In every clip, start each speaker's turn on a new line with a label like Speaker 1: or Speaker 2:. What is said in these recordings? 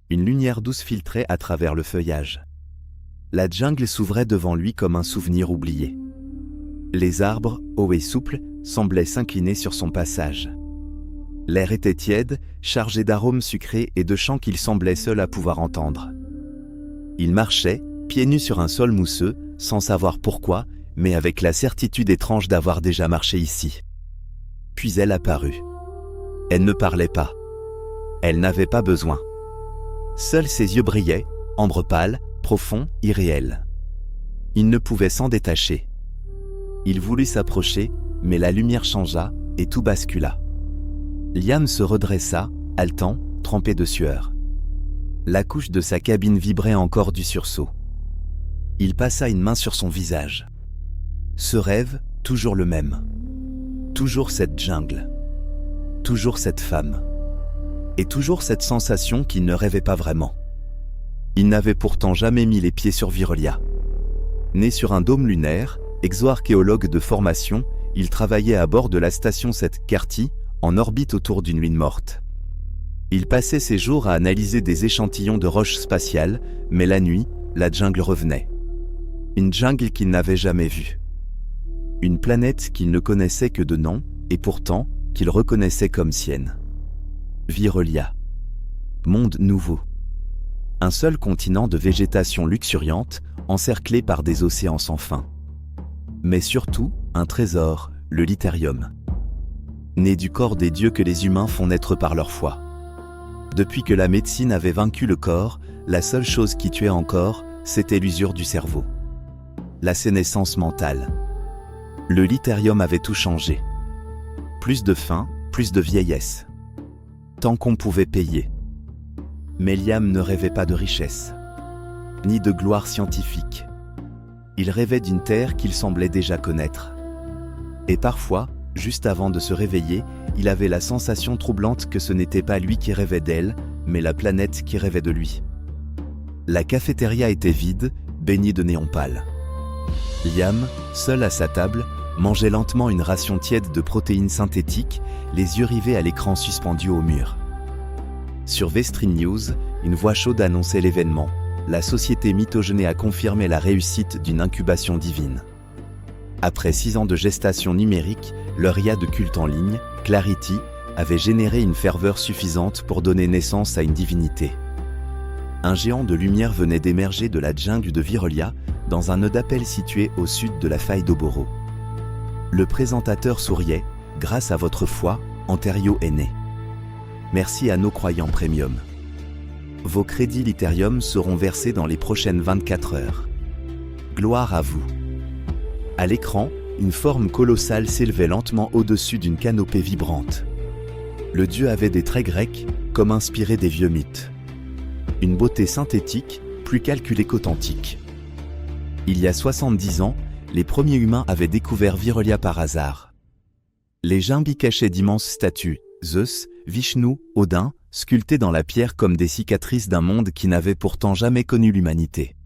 Speaker 1: Une lumière douce filtrait à travers le feuillage. La jungle s'ouvrait devant lui comme un souvenir oublié. Les arbres, hauts et souples, semblaient s'incliner sur son passage. L'air était tiède, chargé d'arômes sucrés et de chants qu'il semblait seul à pouvoir entendre. Il marchait, pieds nus sur un sol mousseux, sans savoir pourquoi, mais avec la certitude étrange d'avoir déjà marché ici. Puis elle apparut. Elle ne parlait pas. Elle n'avait pas besoin. Seuls ses yeux brillaient, ambre pâle, profond, irréel. Il ne pouvait s'en détacher. Il voulut s'approcher, mais la lumière changea et tout bascula. Liam se redressa, haletant, trempé de sueur. La couche de sa cabine vibrait encore du sursaut. Il passa une main sur son visage. Ce rêve, toujours le même. Toujours cette jungle. Toujours cette femme. Et toujours cette sensation qu'il ne rêvait pas vraiment. Il n'avait pourtant jamais mis les pieds sur Virelia. Né sur un dôme lunaire, exo-archéologue de formation, il travaillait à bord de la station 7 Carty, en orbite autour d'une lune morte. Il passait ses jours à analyser des échantillons de roches spatiales, mais la nuit, la jungle revenait. Une jungle qu'il n'avait jamais vue. Une planète qu'il ne connaissait que de nom, et pourtant qu'il reconnaissait comme sienne. Virelia. Monde nouveau. Un seul continent de végétation luxuriante, encerclé par des océans sans fin. Mais surtout, un trésor, le Litérium. Né du corps des dieux que les humains font naître par leur foi. Depuis que la médecine avait vaincu le corps, la seule chose qui tuait encore, c'était l'usure du cerveau. La sénescence mentale. Le Litérium avait tout changé. Plus de faim, plus de vieillesse. Tant qu'on pouvait payer. Mais Liam ne rêvait pas de richesse, ni de gloire scientifique. Il rêvait d'une terre qu'il semblait déjà connaître. Et parfois, juste avant de se réveiller, il avait la sensation troublante que ce n'était pas lui qui rêvait d'elle, mais la planète qui rêvait de lui. La cafétéria était vide, baignée de néon pâle. Liam, seul à sa table, mangeait lentement une ration tiède de protéines synthétiques, les yeux rivés à l'écran suspendu au mur. Sur Vestrin News, une voix chaude annonçait l'événement. La société Mitogenet a confirmé la réussite d'une incubation divine. Après 6 ans de gestation numérique, leur IA de culte en ligne, Clarity, avait généré une ferveur suffisante pour donner naissance à une divinité. Un géant de lumière venait d'émerger de la jungle de Virelia, dans un nœud d'appel situé au sud de la faille d'Oboro. Le présentateur souriait. « Grâce à votre foi, Ontario est né. Merci à nos croyants premium. Vos crédits Litérium seront versés dans les prochaines 24 heures. Gloire à vous. » À l'écran, une forme colossale s'élevait lentement au-dessus d'une canopée vibrante. Le dieu avait des traits grecs, comme inspirés des vieux mythes. Une beauté synthétique, plus calculée qu'authentique. Il y a 70 ans, les premiers humains avaient découvert Virelia par hasard. Les jungles y cachaient d'immenses statues, Zeus, Vishnu, Odin, sculptés dans la pierre comme des cicatrices d'un monde qui n'avait pourtant jamais connu l'humanité.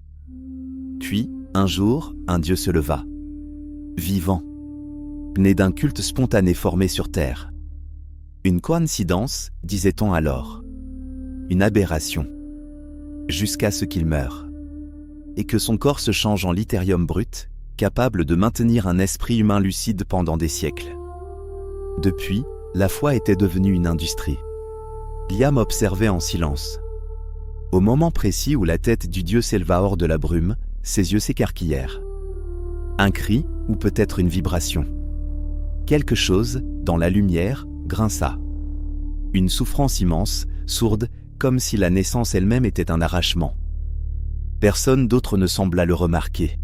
Speaker 1: Puis, un jour, un dieu se leva. Vivant. Né d'un culte spontané formé sur Terre. Une coïncidence, disait-on alors. Une aberration. Jusqu'à ce qu'il meure. Et que son corps se change en Litérium brut, capable de maintenir un esprit humain lucide pendant des siècles. Depuis, la foi était devenue une industrie. Liam observait en silence. Au moment précis où la tête du dieu s'éleva hors de la brume, ses yeux s'écarquillèrent. Un cri, ou peut-être une vibration. Quelque chose, dans la lumière, grinça. Une souffrance immense, sourde, comme si la naissance elle-même était un arrachement. Personne d'autre ne sembla le remarquer.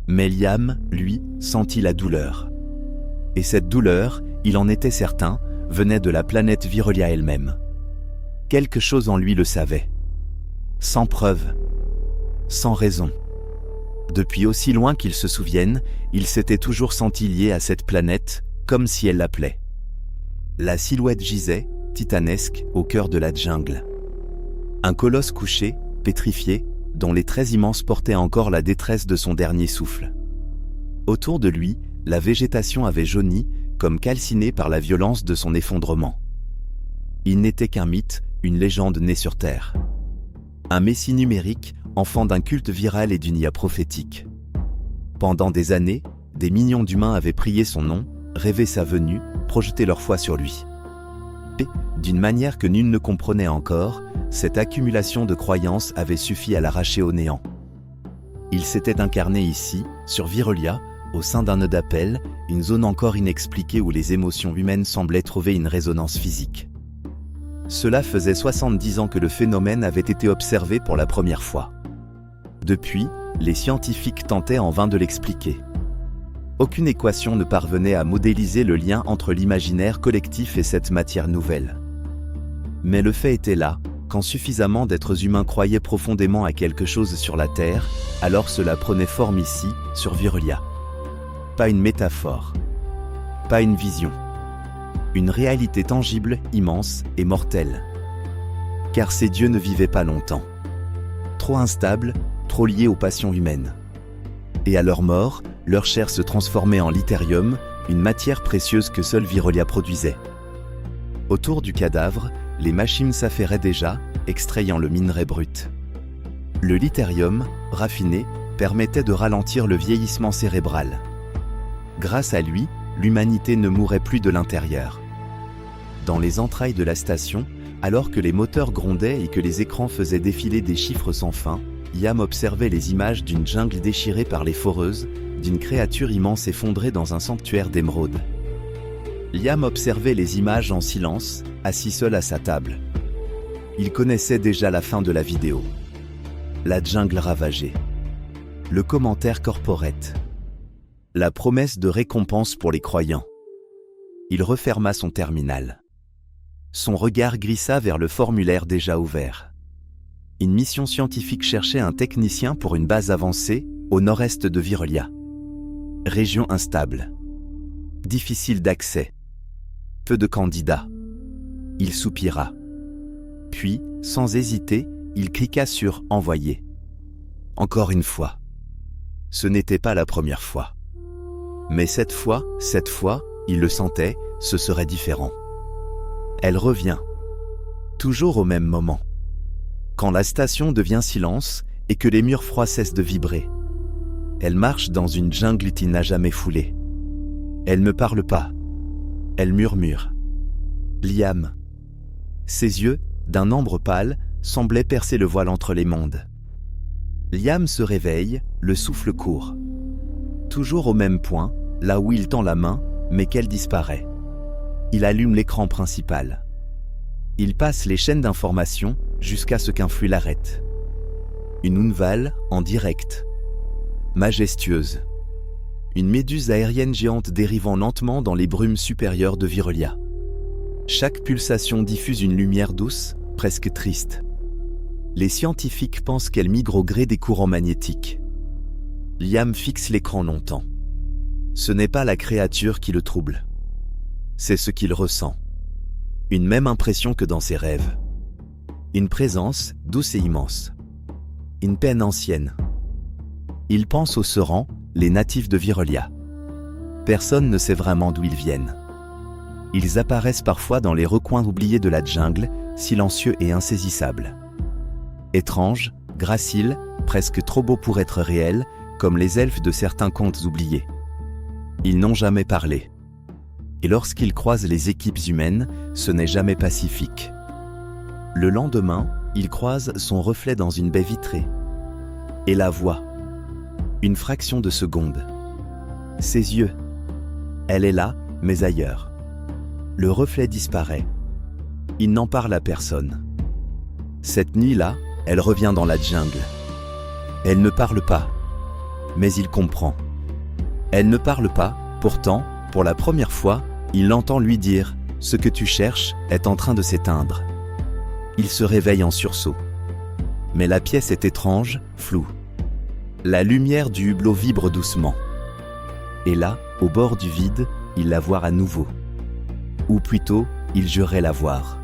Speaker 1: Mais Liam, lui, sentit la douleur. Et cette douleur, il en était certain, venait de la planète Virelia elle-même. Quelque chose en lui le savait. Sans preuve. Sans raison. Depuis aussi loin qu'il se souvienne, il s'était toujours senti lié à cette planète, comme si elle l'appelait. La silhouette gisait, titanesque, au cœur de la jungle. Un colosse couché, pétrifié, dont les traits immenses portaient encore la détresse de son dernier souffle. Autour de lui, la végétation avait jauni, comme calcinée par la violence de son effondrement. Il n'était qu'un mythe, une légende née sur Terre. Un messie numérique, enfant d'un culte viral et d'une IA prophétique. Pendant des années, des millions d'humains avaient prié son nom, rêvé sa venue, projeté leur foi sur lui. Et, d'une manière que nul ne comprenait encore, cette accumulation de croyances avait suffi à l'arracher au néant. Il s'était incarné ici, sur Virelia, au sein d'un nœud d'appel, une zone encore inexpliquée où les émotions humaines semblaient trouver une résonance physique. Cela faisait 70 ans que le phénomène avait été observé pour la première fois. Depuis, les scientifiques tentaient en vain de l'expliquer. Aucune équation ne parvenait à modéliser le lien entre l'imaginaire collectif et cette matière nouvelle. Mais le fait était là, quand suffisamment d'êtres humains croyaient profondément à quelque chose sur la Terre, alors cela prenait forme ici, sur Virelia. Pas une métaphore, pas une vision. Une réalité tangible, immense et mortelle. Car ces dieux ne vivaient pas longtemps. Trop instables, trop liés aux passions humaines. Et à leur mort, leur chair se transformait en litérium, une matière précieuse que seule Virelia produisait. Autour du cadavre, les machines s'affairaient déjà, extrayant le minerai brut. Le litérium, raffiné, permettait de ralentir le vieillissement cérébral. Grâce à lui, l'humanité ne mourait plus de l'intérieur. Dans les entrailles de la station, alors que les moteurs grondaient et que les écrans faisaient défiler des chiffres sans fin, Liam observait les images d'une jungle déchirée par les foreuses, d'une créature immense effondrée dans un sanctuaire d'émeraude. Liam observait les images en silence, assis seul à sa table. Il connaissait déjà la fin de la vidéo. La jungle ravagée. Le commentaire corporate. La promesse de récompense pour les croyants. Il referma son terminal. Son regard glissa vers le formulaire déjà ouvert. Une mission scientifique cherchait un technicien pour une base avancée, au nord-est de Virelia. Région instable. Difficile d'accès. Peu de candidats. Il soupira. Puis, sans hésiter, il cliqua sur « Envoyer ». Encore une fois. Ce n'était pas la première fois. Mais cette fois, il le sentait, ce serait différent. Elle revient. Toujours au même moment. Quand la station devient silence et que les murs froids cessent de vibrer. Elle marche dans une jungle qu'il n'a jamais foulée. Elle ne parle pas. Elle murmure. Liam. Ses yeux, d'un ambre pâle, semblaient percer le voile entre les mondes. Liam se réveille, le souffle court. Toujours au même point, là où il tend la main, mais qu'elle disparaît. Il allume l'écran principal. Il passe les chaînes d'information jusqu'à ce qu'un flux l'arrête. Une Unval en direct. Majestueuse. Une méduse aérienne géante dérivant lentement dans les brumes supérieures de Virelia. Chaque pulsation diffuse une lumière douce, presque triste. Les scientifiques pensent qu'elle migre au gré des courants magnétiques. Liam fixe l'écran longtemps. Ce n'est pas la créature qui le trouble. C'est ce qu'il ressent. Une même impression que dans ses rêves. Une présence douce et immense. Une peine ancienne. Il pense aux Serans, les natifs de Virelia. Personne ne sait vraiment d'où ils viennent. Ils apparaissent parfois dans les recoins oubliés de la jungle, silencieux et insaisissables. Étranges, graciles, presque trop beaux pour être réels, comme les elfes de certains contes oubliés. Ils n'ont jamais parlé. Et lorsqu'ils croisent les équipes humaines, ce n'est jamais pacifique. Le lendemain, ils croisent son reflet dans une baie vitrée. Et la voient. Une fraction de seconde. Ses yeux. Elle est là, mais ailleurs. Le reflet disparaît. Il n'en parle à personne. Cette nuit-là, elle revient dans la jungle. Elle ne parle pas. Mais il comprend. Elle ne parle pas, pourtant, pour la première fois, il l'entend lui dire « Ce que tu cherches est en train de s'éteindre ». Il se réveille en sursaut. Mais la pièce est étrange, floue. La lumière du hublot vibre doucement. Et là, au bord du vide, il la voit à nouveau. Ou plutôt, il jurait la voir.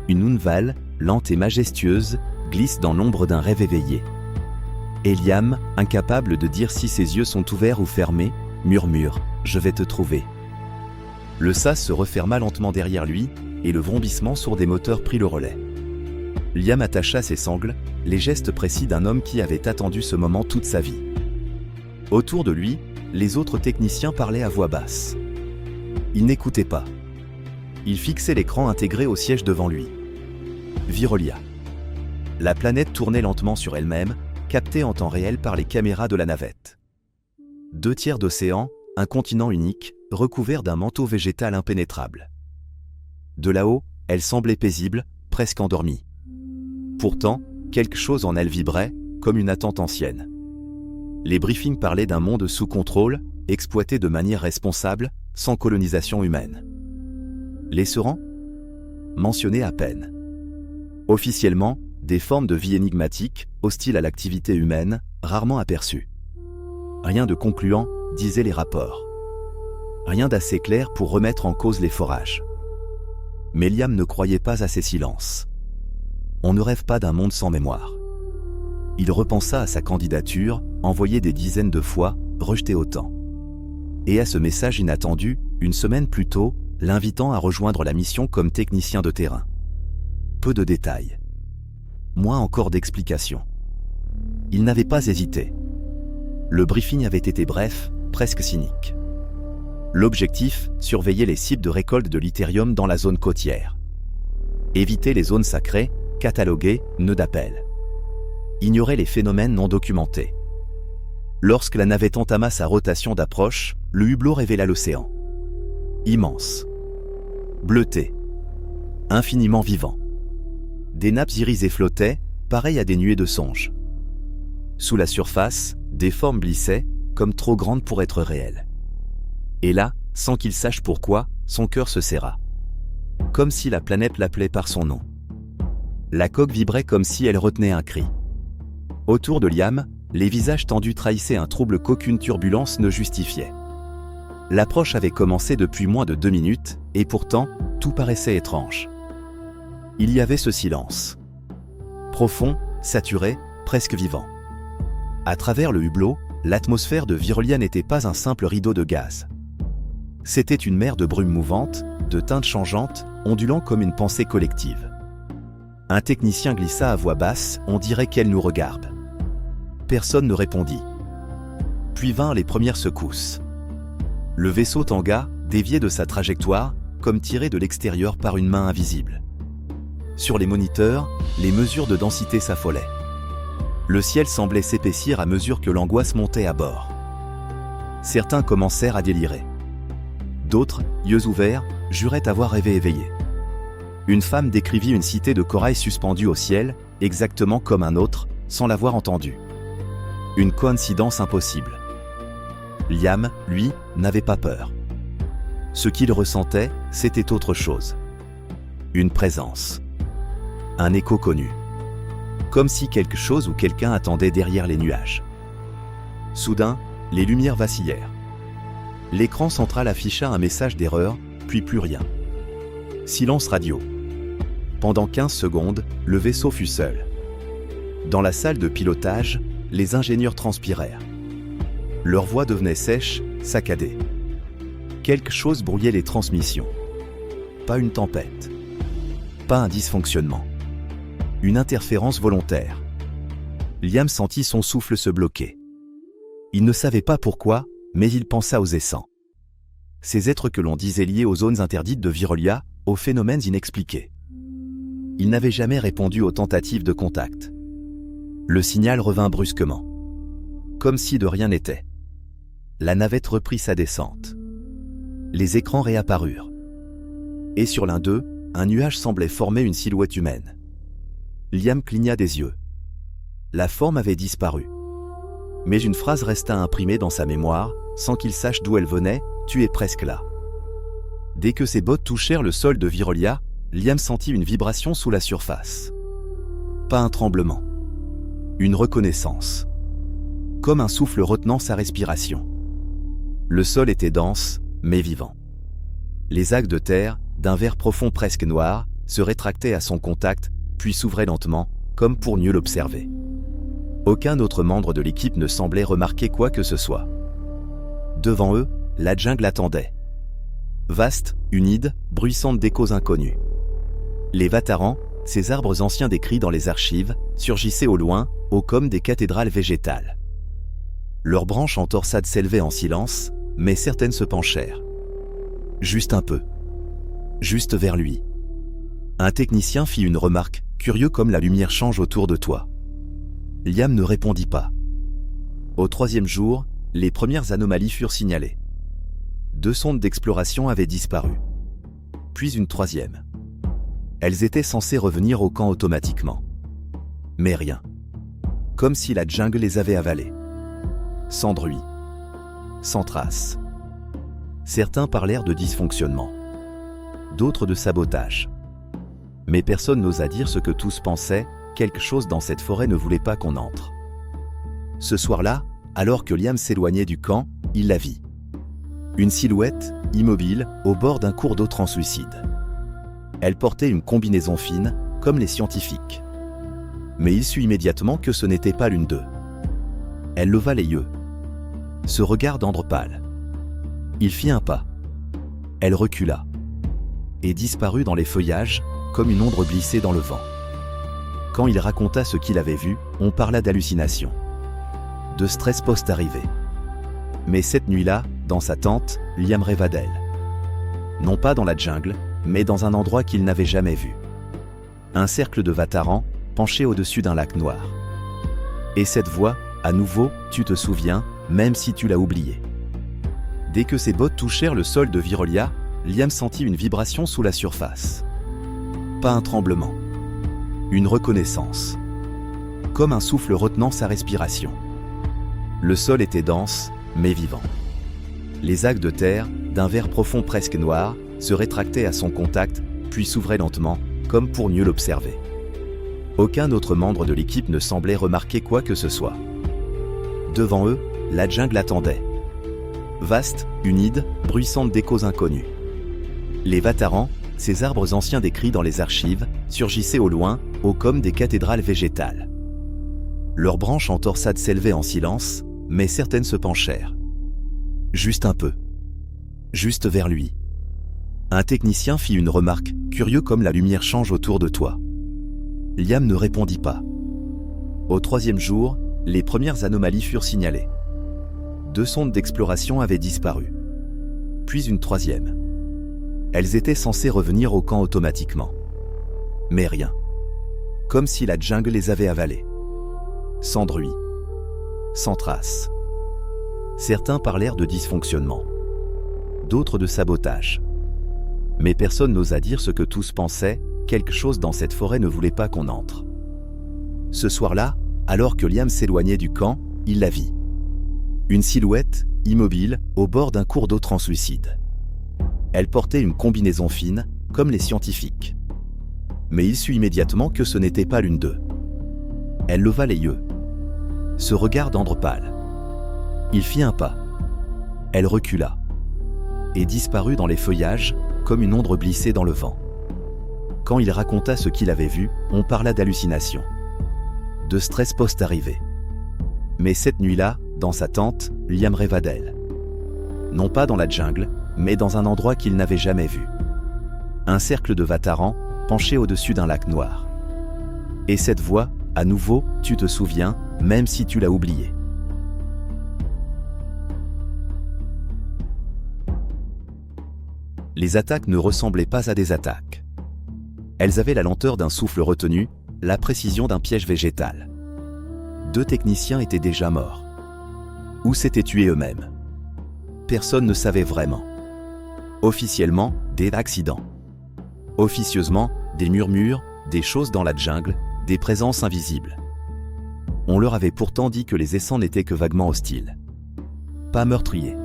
Speaker 1: Une Unval, lente et majestueuse, glisse dans l'ombre d'un rêve éveillé. Et Liam, incapable de dire si ses yeux sont ouverts ou fermés, murmure « Je vais te trouver ». Le sas se referma lentement derrière lui, et le vrombissement sourd des moteurs prit le relais. Liam attacha ses sangles, les gestes précis d'un homme qui avait attendu ce moment toute sa vie. Autour de lui, les autres techniciens parlaient à voix basse. Il n'écoutait pas. Il fixait l'écran intégré au siège devant lui. Virolia. La planète tournait lentement sur elle-même, captée en temps réel par les caméras de la navette. 2 tiers d'océan, un continent unique, recouvert d'un manteau végétal impénétrable. De là-haut, elle semblait paisible, presque endormie. Pourtant, quelque chose en elle vibrait, comme une attente ancienne. Les briefings parlaient d'un monde sous contrôle, exploité de manière responsable, sans colonisation humaine. Les Serans ? Mentionnés à peine. Officiellement, des formes de vie énigmatiques, hostiles à l'activité humaine, rarement aperçues. Rien de concluant, disaient les rapports. Rien d'assez clair pour remettre en cause les forages. Mais Liam ne croyait pas à ces silences. On ne rêve pas d'un monde sans mémoire. Il repensa à sa candidature, envoyée des dizaines de fois, rejetée autant. Et à ce message inattendu, une semaine plus tôt, l'invitant à rejoindre la mission comme technicien de terrain. Peu de détails. Moins encore d'explications. Il n'avait pas hésité. Le briefing avait été bref, presque cynique. L'objectif, surveiller les sites de récolte de l'Ytérium dans la zone côtière. Éviter les zones sacrées, cataloguer, nœuds d'appel. Ignorer les phénomènes non documentés. Lorsque la navette entama sa rotation d'approche, le hublot révéla l'océan. Immense. Bleuté. Infiniment vivant. Des nappes irisées flottaient, pareilles à des nuées de songe. Sous la surface, des formes glissaient, comme trop grandes pour être réelles. Et là, sans qu'il sache pourquoi, son cœur se serra. Comme si la planète l'appelait par son nom. La coque vibrait comme si elle retenait un cri. Autour de Liam, les visages tendus trahissaient un trouble qu'aucune turbulence ne justifiait. L'approche avait commencé depuis moins de 2 minutes, et pourtant, tout paraissait étrange. Il y avait ce silence. Profond, saturé, presque vivant. À travers le hublot, l'atmosphère de Virolia n'était pas un simple rideau de gaz. C'était une mer de brume mouvante, de teintes changeantes, ondulant comme une pensée collective. Un technicien glissa à voix basse, on dirait qu'elle nous regarde. Personne ne répondit. Puis vinrent les premières secousses. Le vaisseau tangua, dévié de sa trajectoire, comme tiré de l'extérieur par une main invisible. Sur les moniteurs, les mesures de densité s'affolaient. Le ciel semblait s'épaissir à mesure que l'angoisse montait à bord. Certains commencèrent à délirer. D'autres, yeux ouverts, juraient avoir rêvé éveillé. Une femme décrivit une cité de corail suspendue au ciel, exactement comme un autre, sans l'avoir entendue. Une coïncidence impossible. Liam, lui, n'avait pas peur. Ce qu'il ressentait, c'était autre chose. Une présence. Un écho connu. Comme si quelque chose ou quelqu'un attendait derrière les nuages. Soudain, les lumières vacillèrent. L'écran central afficha un message d'erreur, puis plus rien. Silence radio. Pendant 15 secondes, le vaisseau fut seul. Dans la salle de pilotage, les ingénieurs transpirèrent. Leurs voix devenaient sèches, saccadées. Quelque chose brouillait les transmissions. Pas une tempête. Pas un dysfonctionnement. Une interférence volontaire. Liam sentit son souffle se bloquer. Il ne savait pas pourquoi, mais il pensa aux essents. Ces êtres que l'on disait liés aux zones interdites de Virolia, aux phénomènes inexpliqués. Il n'avait jamais répondu aux tentatives de contact. Le signal revint brusquement. Comme si de rien n'était. La navette reprit sa descente. Les écrans réapparurent. Et sur l'un d'eux, un nuage semblait former une silhouette humaine. Liam cligna des yeux. La forme avait disparu. Mais une phrase resta imprimée dans sa mémoire, sans qu'il sache d'où elle venait, « Tu es presque là ». Dès que ses bottes touchèrent le sol de Virolia, Liam sentit une vibration sous la surface. Pas un tremblement. Une reconnaissance. Comme un souffle retenant sa respiration. Le sol était dense, mais vivant. Les algues de terre, d'un vert profond presque noir, se rétractaient à son contact, puis s'ouvraient lentement, comme pour mieux l'observer. Aucun autre membre de l'équipe ne semblait remarquer quoi que ce soit. Devant eux, la jungle attendait. Vaste, humide, bruissante d'échos inconnus. Les Vatarans, ces arbres anciens décrits dans les archives surgissaient au loin, hauts comme des cathédrales végétales. Leurs branches en torsade s'élevaient en silence, mais certaines se penchèrent. Juste un peu. Juste vers lui. Un technicien fit une remarque, curieux comme la lumière change autour de toi. Liam ne répondit pas. Au troisième jour, les premières anomalies furent signalées. 2 sondes d'exploration avaient disparu. Puis une troisième. Elles étaient censées revenir au camp automatiquement. Mais rien. Comme si la jungle les avait avalées. Sans bruit. Sans trace. Certains parlèrent de dysfonctionnement. D'autres de sabotage. Mais personne n'osa dire ce que tous pensaient, quelque chose dans cette forêt ne voulait pas qu'on entre. Ce soir-là, alors que Liam s'éloignait du camp, il la vit. Une silhouette, immobile, au bord d'un cours d'eau translucide. Elle portait une combinaison fine, comme les scientifiques. Mais il sut immédiatement que ce n'était pas l'une d'eux. Elle leva les yeux. Ce regard d'andre pâle. Il fit un pas. Elle recula. Et disparut dans les feuillages, comme une ombre glissée dans le vent. Quand il raconta ce qu'il avait vu, on parla d'hallucination. De stress post-arrivée. Mais cette nuit-là, dans sa tente, Liam rêva d'elle. Non pas dans la jungle, mais dans un endroit qu'il n'avait jamais vu. Un cercle de Vatarans, penché au-dessus d'un lac noir. Et cette voix, à nouveau, tu te souviens, même si tu l'as oublié. Dès que ses bottes touchèrent le sol de Virolia, Liam sentit une vibration sous la surface. Pas un tremblement. Une reconnaissance. Comme un souffle retenant sa respiration. Le sol était dense, mais vivant. Les algues de terre, d'un vert profond presque noir, se rétractaient à son contact, puis s'ouvraient lentement, comme pour mieux l'observer. Aucun autre membre de l'équipe ne semblait remarquer quoi que ce soit. Devant eux, la jungle attendait. Vaste, humide, bruissante d'échos inconnus. Les Vatarans, ces arbres anciens décrits dans les archives, surgissaient au loin, hauts comme des cathédrales végétales. Leurs branches en torsade s'élevaient en silence, mais certaines se penchèrent. Juste un peu. Juste vers lui. Un technicien fit une remarque, curieux comme la lumière change autour de toi. Liam ne répondit pas. Au troisième jour, les premières anomalies furent signalées. 2 sondes d'exploration avaient disparu. Puis une troisième. Elles étaient censées revenir au camp automatiquement. Mais rien. Comme si la jungle les avait avalées. Sans bruit. Sans trace. Certains parlèrent de dysfonctionnement. D'autres de sabotage. Mais personne n'osa dire ce que tous pensaient, quelque chose dans cette forêt ne voulait pas qu'on entre. Ce soir-là, alors que Liam s'éloignait du camp, il la vit. Une silhouette, immobile, au bord d'un cours d'eau translucide. Elle portait une combinaison fine, comme les scientifiques. Mais il sut immédiatement que ce n'était pas l'une d'eux. Elle leva les yeux. Ce regard d'andre pâle. Il fit un pas. Elle recula. Et disparut dans les feuillages, comme une ombre glissée dans le vent. Quand il raconta ce qu'il avait vu, on parla d'hallucination. De stress post-arrivée. Mais cette nuit-là, dans sa tente, Liam rêva d'elle. Non pas dans la jungle, mais dans un endroit qu'il n'avait jamais vu. Un cercle de Vatarans, penché au-dessus d'un lac noir. Et cette voix, à nouveau, tu te souviens, même si tu l'as oublié. Les attaques ne ressemblaient pas à des attaques. Elles avaient la lenteur d'un souffle retenu, la précision d'un piège végétal. 2 techniciens étaient déjà morts. Ou s'étaient tués eux-mêmes. Personne ne savait vraiment. Officiellement, des accidents. Officieusement, des murmures, des choses dans la jungle, des présences invisibles. On leur avait pourtant dit que les essaims n'étaient que vaguement hostiles. Pas meurtriers.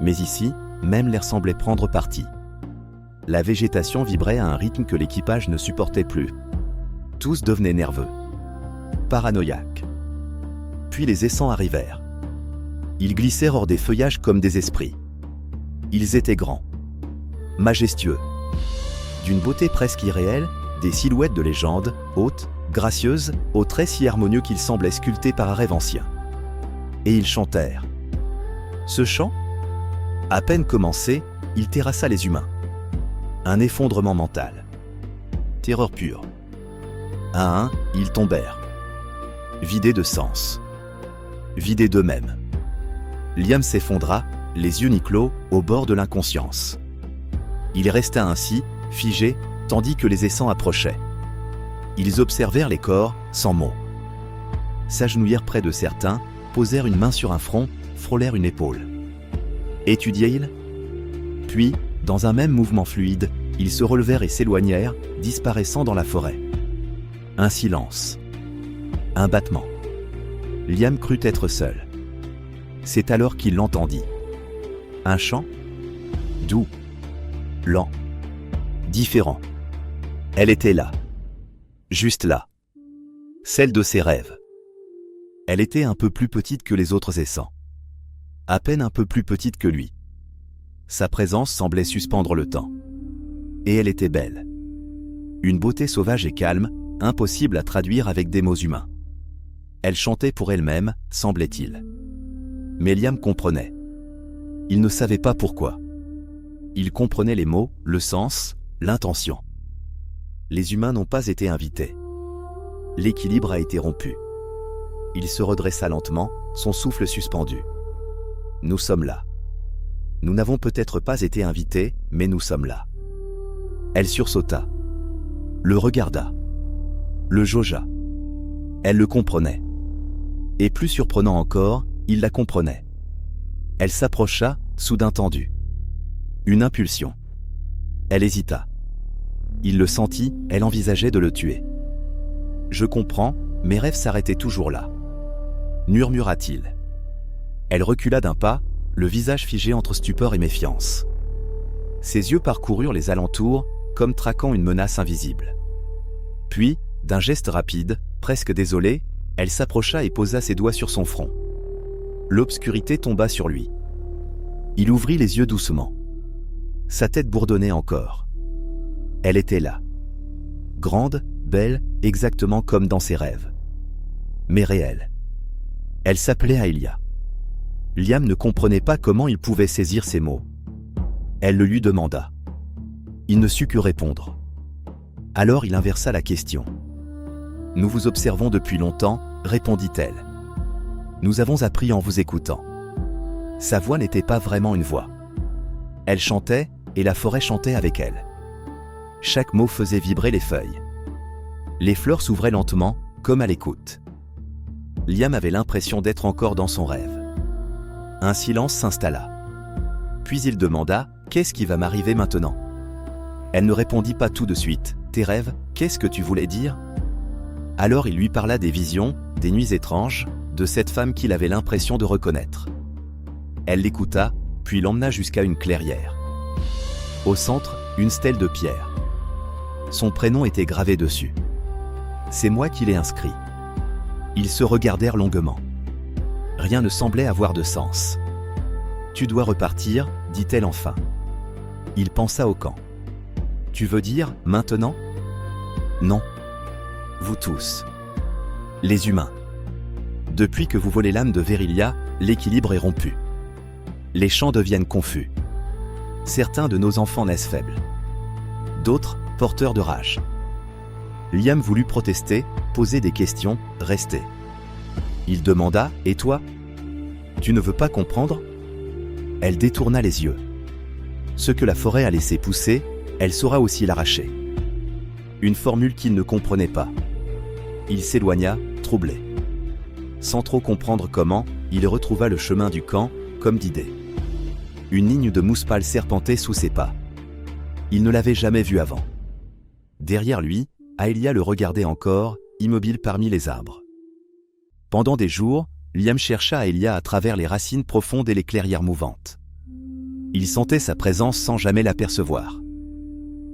Speaker 1: Mais ici, même l'air semblait prendre parti. La végétation vibrait à un rythme que l'équipage ne supportait plus. Tous devenaient nerveux. Paranoïaques. Puis les essaims arrivèrent. Ils glissèrent hors des feuillages comme des esprits. Ils étaient grands. Majestueux. D'une beauté presque irréelle, des silhouettes de légende, hautes, gracieuses, aux traits si harmonieux qu'ils semblaient sculptés par un rêve ancien. Et ils chantèrent. Ce chant, à peine commencé, il terrassa les humains. Un effondrement mental. Terreur pure. à un, ils tombèrent. Vidés de sens. Vidés d'eux-mêmes. Liam s'effondra, les yeux mi-clos, au bord de l'inconscience. Il resta ainsi, figé, tandis que les essaims approchaient. Ils observèrent les corps, sans mots. S'agenouillèrent près de certains, posèrent une main sur un front, frôlèrent une épaule. Étudiaient-ils ? Puis, dans un même mouvement fluide, ils se relevèrent et s'éloignèrent, disparaissant dans la forêt. Un silence. Un battement. Liam crut être seul. C'est alors qu'il l'entendit. Un chant ? Doux. Lent. Différent. Elle était là. Juste là. Celle de ses rêves. Elle était un peu plus petite que les autres essaims. À peine un peu plus petite que lui. Sa présence semblait suspendre le temps. Et elle était belle. Une beauté sauvage et calme, impossible à traduire avec des mots humains. Elle chantait pour elle-même, semblait-il. Mais Liam comprenait. Il ne savait pas pourquoi. Il comprenait les mots, le sens, l'intention. Les humains n'ont pas été invités. L'équilibre a été rompu. Il se redressa lentement, son souffle suspendu. Nous sommes là. Nous n'avons peut-être pas été invités, mais nous sommes là. Elle sursauta. Le regarda. Le jaugea. Elle le comprenait. Et plus surprenant encore, il la comprenait. Elle s'approcha, soudain tendue. Une impulsion. Elle hésita. Il le sentit, elle envisageait de le tuer. « Je comprends, mes rêves s'arrêtaient toujours là. » murmura-t-il. Elle recula d'un pas, le visage figé entre stupeur et méfiance. Ses yeux parcoururent les alentours, comme traquant une menace invisible. Puis, d'un geste rapide, presque désolé, elle s'approcha et posa ses doigts sur son front. L'obscurité tomba sur lui. Il ouvrit les yeux doucement. Sa tête bourdonnait encore. Elle était là. Grande, belle, exactement comme dans ses rêves. Mais réelle. Elle s'appelait Aelia. Liam ne comprenait pas comment il pouvait saisir ces mots. Elle le lui demanda. Il ne sut que répondre. Alors il inversa la question. « Nous vous observons depuis longtemps, répondit-elle. Nous avons appris en vous écoutant. » Sa voix n'était pas vraiment une voix. Elle chantait, et la forêt chantait avec elle. Chaque mot faisait vibrer les feuilles. Les fleurs s'ouvraient lentement, comme à l'écoute. Liam avait l'impression d'être encore dans son rêve. Un silence s'installa. Puis il demanda « Qu'est-ce qui va m'arriver maintenant ?» Elle ne répondit pas tout de suite. « Tes rêves, qu'est-ce que tu voulais dire ?» Alors il lui parla des visions, des nuits étranges, de cette femme qu'il avait l'impression de reconnaître. Elle l'écouta, puis l'emmena jusqu'à une clairière. Au centre, une stèle de pierre. Son prénom était gravé dessus. « C'est moi qui l'ai inscrit. » Ils se regardèrent longuement. Rien ne semblait avoir de sens. « Tu dois repartir, dit-elle enfin. » Il pensa au camp. « Tu veux dire, maintenant ?»« Non. Vous tous. Les humains. Depuis que vous volez l'âme de Verilia, l'équilibre est rompu. Les chants deviennent confus. Certains de nos enfants naissent faibles. D'autres, porteurs de rage. » Liam voulut protester, poser des questions, rester. Il demanda « Et toi ? Tu ne veux pas comprendre ?» Elle détourna les yeux. Ce que la forêt a laissé pousser, elle saura aussi l'arracher. Une formule qu'il ne comprenait pas. Il s'éloigna, troublé. Sans trop comprendre comment, il retrouva le chemin du camp, comme d'idée. Une ligne de mousse pâle serpentait sous ses pas. Il ne l'avait jamais vue avant. Derrière lui, Aelia le regardait encore, immobile parmi les arbres. Pendant des jours, Liam chercha Aelia à travers les racines profondes et les clairières mouvantes. Il sentait sa présence sans jamais l'apercevoir.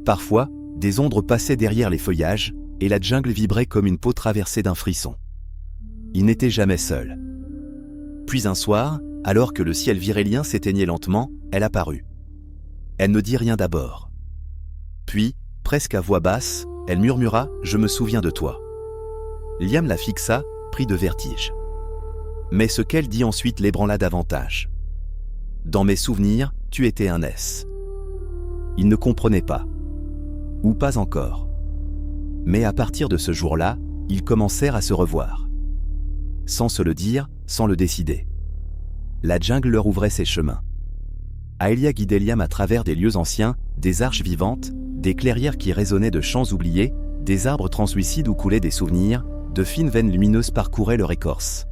Speaker 1: Parfois, des ombres passaient derrière les feuillages, et la jungle vibrait comme une peau traversée d'un frisson. Il n'était jamais seul. Puis un soir, alors que le ciel virélien s'éteignait lentement, elle apparut. Elle ne dit rien d'abord. Puis, presque à voix basse, elle murmura « Je me souviens de toi ». Liam la fixa, pris de vertige. Mais ce qu'elle dit ensuite l'ébranla davantage. « Dans mes souvenirs, tu étais un S. » Il ne comprenait pas. Ou pas encore. Mais à partir de ce jour-là, ils commencèrent à se revoir. Sans se le dire, sans le décider. La jungle leur ouvrait ses chemins. Aelia guidait Liam à travers des lieux anciens, des arches vivantes, des clairières qui résonnaient de chants oubliés, des arbres translucides où coulaient des souvenirs, de fines veines lumineuses parcouraient leur écorce.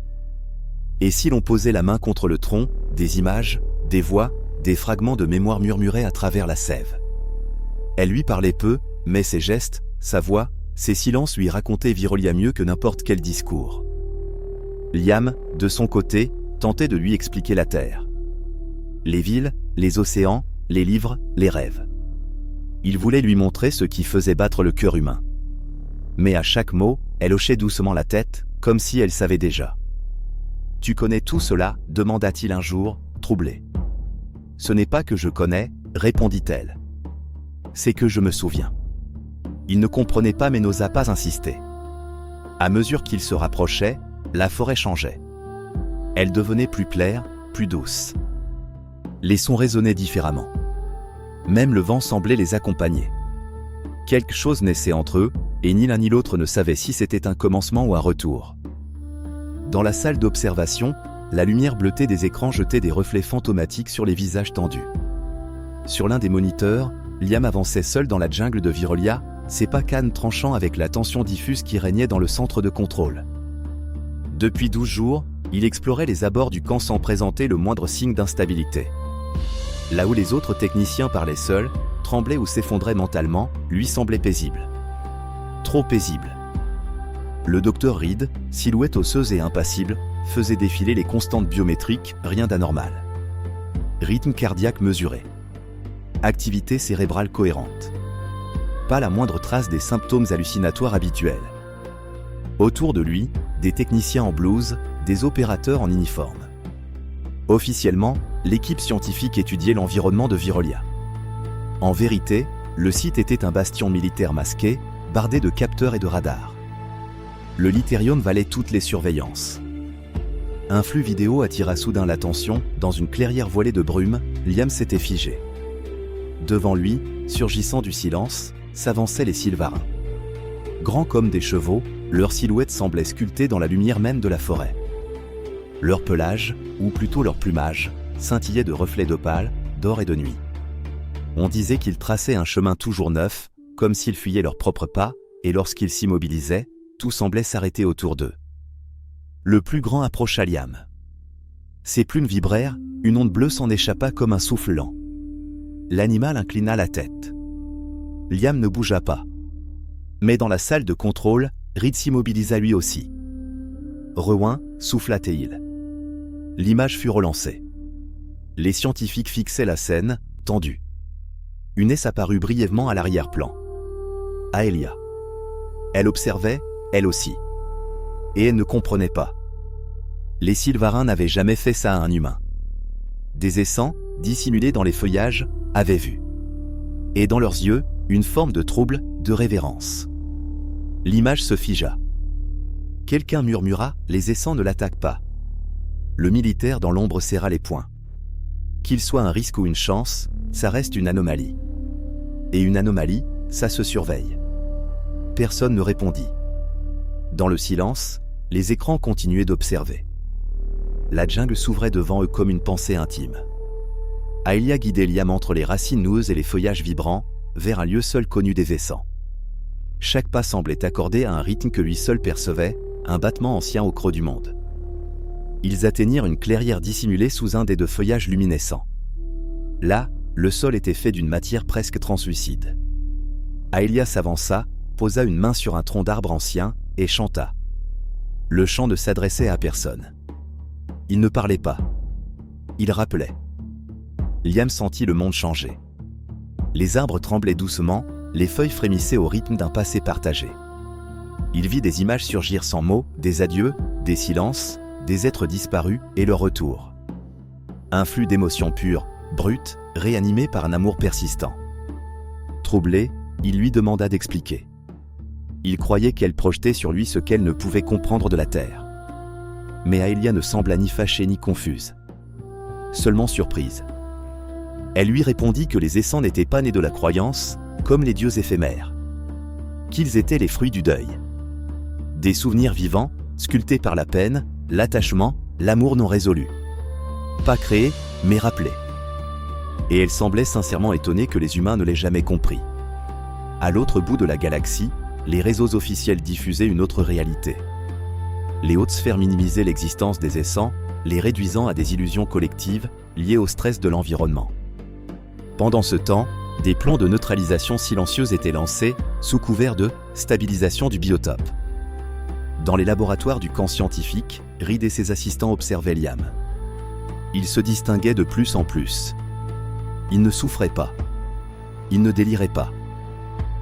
Speaker 1: Et si l'on posait la main contre le tronc, des images, des voix, des fragments de mémoire murmuraient à travers la sève. Elle lui parlait peu, mais ses gestes, sa voix, ses silences lui racontaient Virolia mieux que n'importe quel discours. Liam, de son côté, tentait de lui expliquer la Terre. Les villes, les océans, les livres, les rêves. Il voulait lui montrer ce qui faisait battre le cœur humain. Mais à chaque mot, elle hochait doucement la tête, comme si elle savait déjà. « Tu connais tout cela ?» demanda-t-il un jour, troublé. « Ce n'est pas que je connais, » répondit-elle. « C'est que je me souviens. » Il ne comprenait pas mais n'osa pas insister. À mesure qu'il se rapprochait, la forêt changeait. Elle devenait plus claire, plus douce. Les sons résonnaient différemment. Même le vent semblait les accompagner. Quelque chose naissait entre eux, et ni l'un ni l'autre ne savait si c'était un commencement ou un retour. Dans la salle d'observation, la lumière bleutée des écrans jetait des reflets fantomatiques sur les visages tendus. Sur l'un des moniteurs, Liam avançait seul dans la jungle de Virolia, ses pas cannes tranchant avec la tension diffuse qui régnait dans le centre de contrôle. Depuis 12 jours, il explorait les abords du camp sans présenter le moindre signe d'instabilité. Là où les autres techniciens parlaient seuls, tremblaient ou s'effondraient mentalement, lui semblait paisible. Trop paisible. Le docteur Reed, silhouette osseuse et impassible, faisait défiler les constantes biométriques, rien d'anormal. Rythme cardiaque mesuré. Activité cérébrale cohérente. Pas la moindre trace des symptômes hallucinatoires habituels. Autour de lui, des techniciens en blouse, des opérateurs en uniforme. Officiellement, l'équipe scientifique étudiait l'environnement de Virolia. En vérité, le site était un bastion militaire masqué, bardé de capteurs et de radars. Le Litérium valait toutes les surveillances. Un flux vidéo attira soudain l'attention. Dans une clairière voilée de brume, Liam s'était figé. Devant lui, surgissant du silence, s'avançaient les Sylvarins. Grands comme des chevaux, leurs silhouettes semblaient sculptées dans la lumière même de la forêt. Leur pelage, ou plutôt leur plumage, scintillait de reflets d'opale, d'or et de nuit. On disait qu'ils traçaient un chemin toujours neuf, comme s'ils fuyaient leurs propres pas, et lorsqu'ils s'immobilisaient, tout semblait s'arrêter autour d'eux. Le plus grand approcha Liam. Ses plumes vibrèrent, une onde bleue s'en échappa comme un souffle lent. L'animal inclina la tête. Liam ne bougea pas. Mais dans la salle de contrôle, Reed s'immobilisa lui aussi. Reouin, souffla-t-il. L'image fut relancée. Les scientifiques fixaient la scène, tendue. Une aisse apparut brièvement à l'arrière-plan. Aelia. Elle observait, elle aussi. Et elle ne comprenait pas. Les Sylvarins n'avaient jamais fait ça à un humain. Des essents, dissimulés dans les feuillages, avaient vu. Et dans leurs yeux, une forme de trouble, de révérence. L'image se figea. Quelqu'un murmura, les essents ne l'attaquent pas. Le militaire dans l'ombre serra les poings. Qu'il soit un risque ou une chance, ça reste une anomalie. Et une anomalie, ça se surveille. Personne ne répondit. Dans le silence, les écrans continuaient d'observer. La jungle s'ouvrait devant eux comme une pensée intime. Aelia guidait Liam entre les racines noueuses et les feuillages vibrants, vers un lieu seul connu des essents. Chaque pas semblait accordé à un rythme que lui seul percevait, un battement ancien au creux du monde. Ils atteignirent une clairière dissimulée sous un des deux feuillages luminescents. Là, le sol était fait d'une matière presque translucide. Aelia s'avança, posa une main sur un tronc d'arbre ancien, et chanta. Le chant ne s'adressait à personne. Il ne parlait pas. Il rappelait. Liam sentit le monde changer. Les arbres tremblaient doucement, les feuilles frémissaient au rythme d'un passé partagé. Il vit des images surgir sans mots, des adieux, des silences, des êtres disparus et leur retour. Un flux d'émotions pures, brutes, réanimées par un amour persistant. Troublé, il lui demanda d'expliquer. Il croyait qu'elle projetait sur lui ce qu'elle ne pouvait comprendre de la Terre. Mais Aelia ne sembla ni fâchée ni confuse. Seulement surprise. Elle lui répondit que les essents n'étaient pas nés de la croyance, comme les dieux éphémères. qu'ils étaient les fruits du deuil. Des souvenirs vivants, sculptés par la peine, l'attachement, l'amour non résolu. Pas créés, mais rappelés. Et elle semblait sincèrement étonnée que les humains ne l'aient jamais compris. À l'autre bout de la galaxie, les réseaux officiels diffusaient une autre réalité. Les hautes sphères minimisaient l'existence des essents, les réduisant à des illusions collectives liées au stress de l'environnement. Pendant ce temps, des plans de neutralisation silencieuse étaient lancés, sous couvert de « stabilisation du biotope ». Dans les laboratoires du camp scientifique, Reed et ses assistants observaient Liam. Il se distinguait de plus en plus. Il ne souffrait pas. Il ne délirait pas.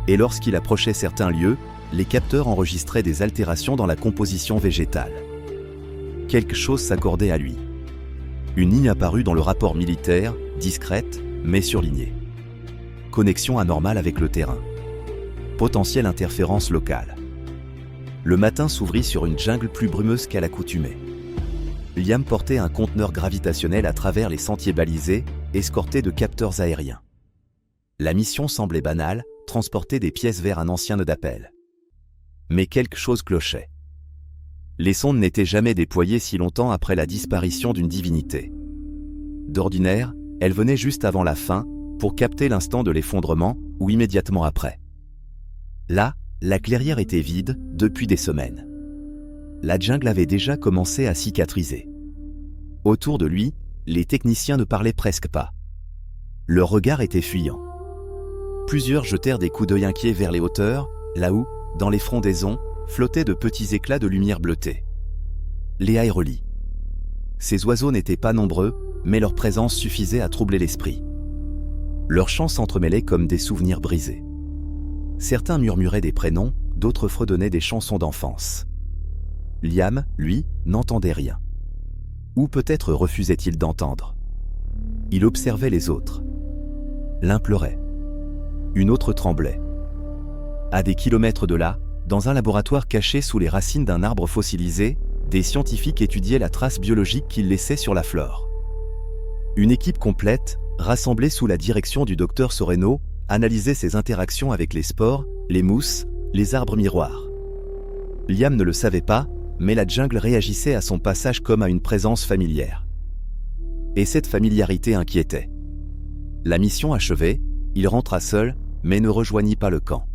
Speaker 1: Et lorsqu'il approchait certains lieux, les capteurs enregistraient des altérations dans la composition végétale. Quelque chose s'accordait à lui. Une ligne apparut dans le rapport militaire, discrète, mais surlignée. Connexion anormale avec le terrain. Potentielle interférence locale. Le matin s'ouvrit sur une jungle plus brumeuse qu'à l'accoutumée. Liam portait un conteneur gravitationnel à travers les sentiers balisés, escorté de capteurs aériens. La mission semblait banale, transporter des pièces vers un ancien nœud d'appel. Mais quelque chose clochait. Les sondes n'étaient jamais déployées si longtemps après la disparition d'une divinité. D'ordinaire, elles venaient juste avant la fin, pour capter l'instant de l'effondrement, ou immédiatement après. Là, la clairière était vide, depuis des semaines. La jungle avait déjà commencé à cicatriser. Autour de lui, les techniciens ne parlaient presque pas. Leur regard était fuyant. Plusieurs jetèrent des coups d'œil inquiets vers les hauteurs, là où, dans les frondaisons, flottaient de petits éclats de lumière bleutée. Les aérolies. Ces oiseaux n'étaient pas nombreux, mais leur présence suffisait à troubler l'esprit. Leurs chants s'entremêlaient comme des souvenirs brisés. Certains murmuraient des prénoms, d'autres fredonnaient des chansons d'enfance. Liam, lui, n'entendait rien. Ou peut-être refusait-il d'entendre. Il observait les autres. L'un pleurait. Une autre tremblait. À des kilomètres de là, dans un laboratoire caché sous les racines d'un arbre fossilisé, des scientifiques étudiaient la trace biologique qu'il laissait sur la flore. Une équipe complète, rassemblée sous la direction du docteur Soreno, analysait ses interactions avec les spores, les mousses, les arbres miroirs. Liam ne le savait pas, mais la jungle réagissait à son passage comme à une présence familière. Et cette familiarité inquiétait. La mission achevée, il rentra seul, mais ne rejoignit pas le camp.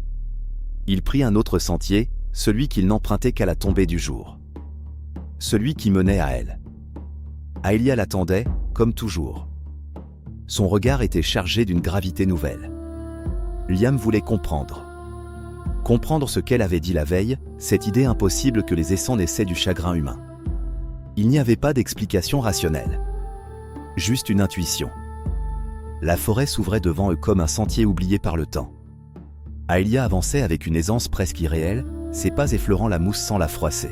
Speaker 1: Il prit un autre sentier, celui qu'il n'empruntait qu'à la tombée du jour. Celui qui menait à elle. Aelia l'attendait, comme toujours. Son regard était chargé d'une gravité nouvelle. Liam voulait comprendre. Comprendre ce qu'elle avait dit la veille, cette idée impossible que les essents naissaient du chagrin humain. Il n'y avait pas d'explication rationnelle. Juste une intuition. La forêt s'ouvrait devant eux comme un sentier oublié par le temps. Aelia avançait avec une aisance presque irréelle, ses pas effleurant la mousse sans la froisser.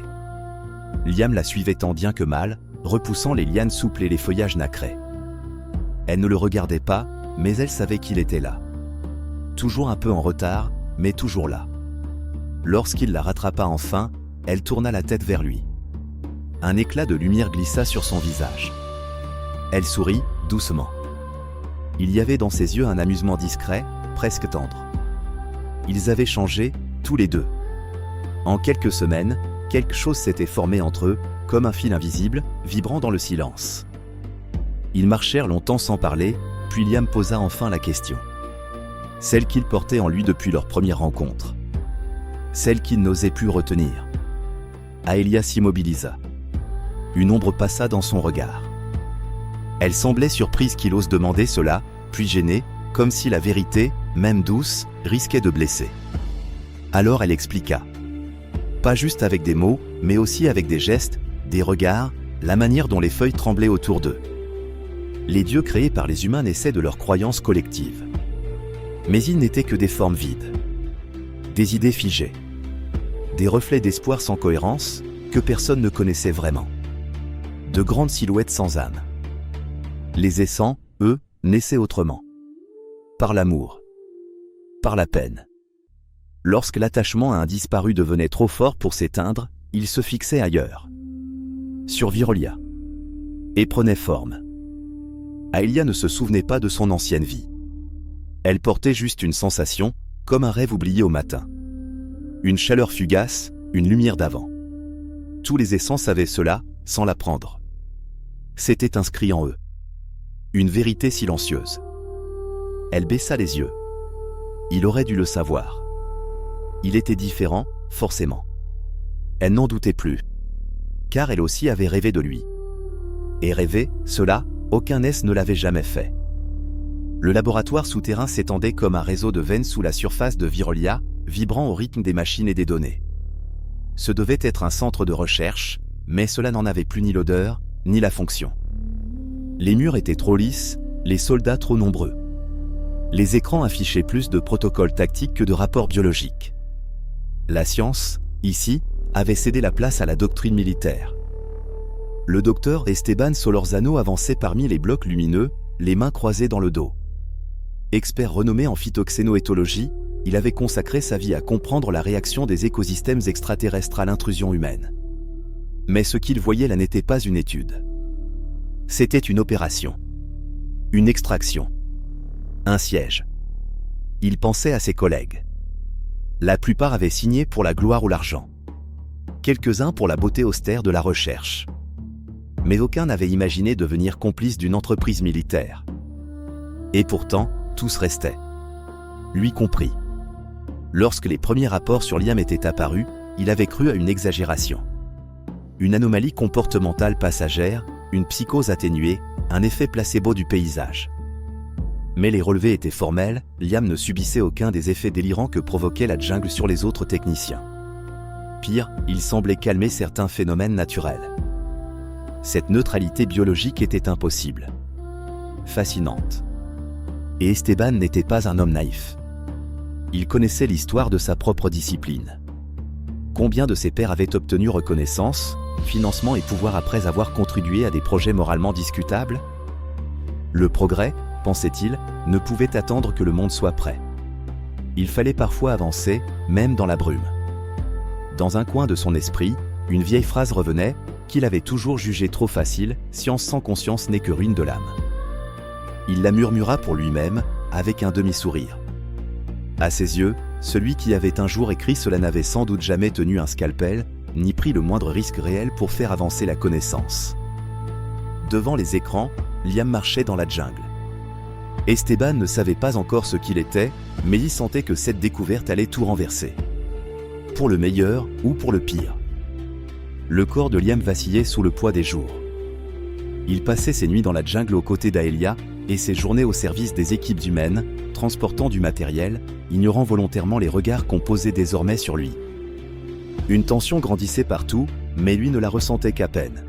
Speaker 1: Liam la suivait tant bien que mal, repoussant les lianes souples et les feuillages nacrés. Elle ne le regardait pas, mais elle savait qu'il était là. Toujours un peu en retard, mais toujours là. Lorsqu'il la rattrapa enfin, elle tourna la tête vers lui. Un éclat de lumière glissa sur son visage. Elle sourit, doucement. Il y avait dans ses yeux un amusement discret, presque tendre. Ils avaient changé, tous les deux. En quelques semaines, quelque chose s'était formé entre eux, comme un fil invisible, vibrant dans le silence. Ils marchèrent longtemps sans parler, puis Liam posa enfin la question. Celle qu'il portait en lui depuis leur première rencontre. Celle qu'il n'osait plus retenir. Aelia s'immobilisa. Une ombre passa dans son regard. Elle semblait surprise qu'il ose demander cela, puis gênée, comme si la vérité, même douce, risquait de blesser. Alors elle expliqua. Pas juste avec des mots, mais aussi avec des gestes, des regards, la manière dont les feuilles tremblaient autour d'eux. Les dieux créés par les humains naissaient de leurs croyances collectives. Mais ils n'étaient que des formes vides. Des idées figées. Des reflets d'espoir sans cohérence, que personne ne connaissait vraiment. De grandes silhouettes sans âme. Les essents, eux, naissaient autrement. Par l'amour. Par la peine. Lorsque l'attachement à un disparu devenait trop fort pour s'éteindre, il se fixait ailleurs. Sur Virolia. Et prenait forme. Aelia ne se souvenait pas de son ancienne vie. Elle portait juste une sensation, comme un rêve oublié au matin. Une chaleur fugace, une lumière d'avant. Tous les essents savaient cela, sans l'apprendre. C'était inscrit en eux. Une vérité silencieuse. Elle baissa les yeux. Il aurait dû le savoir. Il était différent, forcément. Elle n'en doutait plus. Car elle aussi avait rêvé de lui. Et rêver, cela, aucun S ne l'avait jamais fait. Le laboratoire souterrain s'étendait comme un réseau de veines sous la surface de Virolia, vibrant au rythme des machines et des données. Ce devait être un centre de recherche, mais cela n'en avait plus ni l'odeur, ni la fonction. Les murs étaient trop lisses, les soldats trop nombreux. Les écrans affichaient plus de protocoles tactiques que de rapports biologiques. La science, ici, avait cédé la place à la doctrine militaire. Le docteur Esteban Solorzano avançait parmi les blocs lumineux, les mains croisées dans le dos. Expert renommé en phytoxénoéthologie, il avait consacré sa vie à comprendre la réaction des écosystèmes extraterrestres à l'intrusion humaine. Mais ce qu'il voyait là n'était pas une étude. C'était une opération. Une extraction. Un siège. Il pensait à ses collègues. La plupart avaient signé pour la gloire ou l'argent. Quelques-uns pour la beauté austère de la recherche. Mais aucun n'avait imaginé devenir complice d'une entreprise militaire. Et pourtant, tous restaient. Lui compris. Lorsque les premiers rapports sur Liam étaient apparus, il avait cru à une exagération. Une anomalie comportementale passagère, une psychose atténuée, un effet placebo du paysage. Mais les relevés étaient formels, Liam ne subissait aucun des effets délirants que provoquait la jungle sur les autres techniciens. Pire, il semblait calmer certains phénomènes naturels. Cette neutralité biologique était impossible. Fascinante. Et Esteban n'était pas un homme naïf. Il connaissait l'histoire de sa propre discipline. Combien de ses pairs avaient obtenu reconnaissance, financement et pouvoir après avoir contribué à des projets moralement discutables? Le progrès, pensait-il, ne pouvait attendre que le monde soit prêt. Il fallait parfois avancer, même dans la brume. Dans un coin de son esprit, une vieille phrase revenait, qu'il avait toujours jugée trop facile, science sans conscience n'est que ruine de l'âme. Il la murmura pour lui-même, avec un demi-sourire. À ses yeux, celui qui avait un jour écrit cela n'avait sans doute jamais tenu un scalpel, ni pris le moindre risque réel pour faire avancer la connaissance. Devant les écrans, Liam marchait dans la jungle. Esteban ne savait pas encore ce qu'il était, mais il sentait que cette découverte allait tout renverser. Pour le meilleur ou pour le pire. Le corps de Liam vacillait sous le poids des jours. Il passait ses nuits dans la jungle aux côtés d'Aelia, et ses journées au service des équipes humaines, transportant du matériel, ignorant volontairement les regards qu'on posait désormais sur lui. Une tension grandissait partout, mais lui ne la ressentait qu'à peine.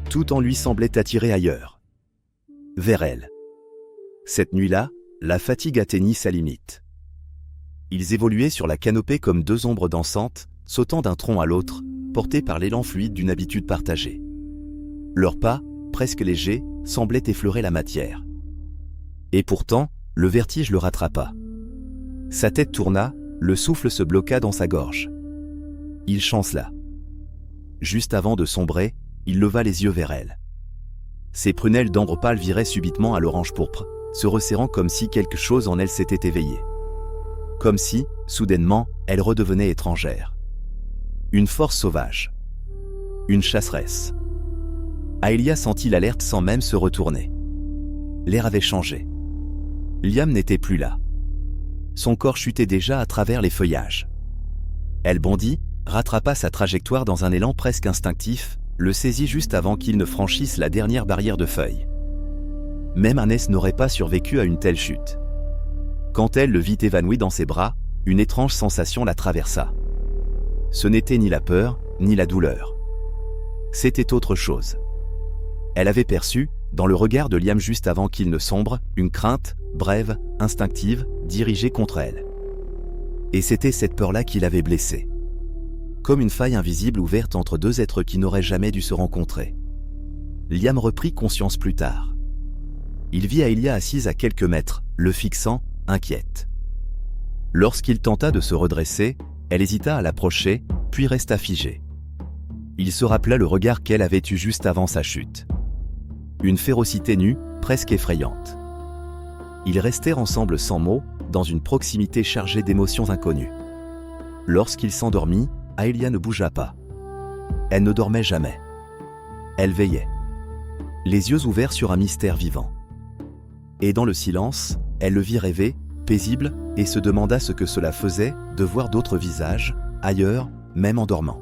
Speaker 1: Tout en lui semblait attiré ailleurs. Vers elle. Cette nuit-là, la fatigue atteignit sa limite. Ils évoluaient sur la canopée comme deux ombres dansantes, sautant d'un tronc à l'autre, portés par l'élan fluide d'une habitude partagée. Leurs pas, presque légers, semblaient effleurer la matière. Et pourtant, le vertige le rattrapa. Sa tête tourna, le souffle se bloqua dans sa gorge. Il chancela. Juste avant de sombrer, il leva les yeux vers elle. Ses prunelles d'ambre pâle viraient subitement à l'orange pourpre, se resserrant comme si quelque chose en elle s'était éveillé. Comme si, soudainement, elle redevenait étrangère. Une force sauvage. Une chasseresse. Aelia sentit l'alerte sans même se retourner. L'air avait changé. Liam n'était plus là. Son corps chutait déjà à travers les feuillages. Elle bondit, rattrapa sa trajectoire dans un élan presque instinctif, le saisit juste avant qu'il ne franchisse la dernière barrière de feuilles. Même un S n'aurait pas survécu à une telle chute. Quand elle le vit évanoui dans ses bras, une étrange sensation la traversa. Ce n'était ni la peur, ni la douleur. C'était autre chose. Elle avait perçu, dans le regard de Liam juste avant qu'il ne sombre, une crainte, brève, instinctive, dirigée contre elle. Et c'était cette peur-là qui l'avait blessée. Comme une faille invisible ouverte entre deux êtres qui n'auraient jamais dû se rencontrer. Liam reprit conscience plus tard. Il vit Aelia assise à quelques mètres, le fixant, inquiète. Lorsqu'il tenta de se redresser, elle hésita à l'approcher, puis resta figée. Il se rappela le regard qu'elle avait eu juste avant sa chute. Une férocité nue, presque effrayante. Ils restèrent ensemble sans mots, dans une proximité chargée d'émotions inconnues. Lorsqu'il s'endormit, Aelia ne bougea pas. Elle ne dormait jamais. Elle veillait, les yeux ouverts sur un mystère vivant. Et dans le silence, elle le vit rêver, paisible, et se demanda ce que cela faisait de voir d'autres visages, ailleurs, même en dormant.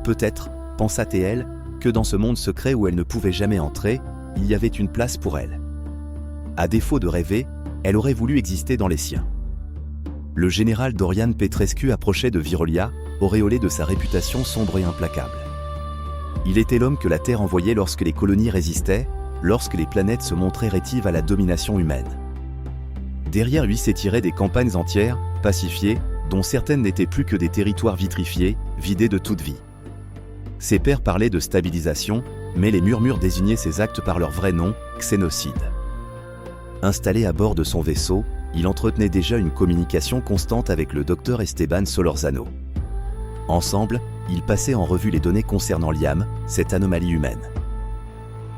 Speaker 1: Peut-être, pensa-t-elle, que dans ce monde secret où elle ne pouvait jamais entrer, il y avait une place pour elle. À défaut de rêver, elle aurait voulu exister dans les siens. Le général Dorian Petrescu approchait de Virolia, auréolé de sa réputation sombre et implacable. Il était l'homme que la Terre envoyait lorsque les colonies résistaient, lorsque les planètes se montraient rétives à la domination humaine. Derrière lui s'étiraient des campagnes entières, pacifiées, dont certaines n'étaient plus que des territoires vitrifiés, vidés de toute vie. Ses pairs parlaient de stabilisation, mais les murmures désignaient ces actes par leur vrai nom, xénocide. Installé à bord de son vaisseau, il entretenait déjà une communication constante avec le docteur Esteban Solorzano. Ensemble, ils passaient en revue les données concernant Liam, cette anomalie humaine.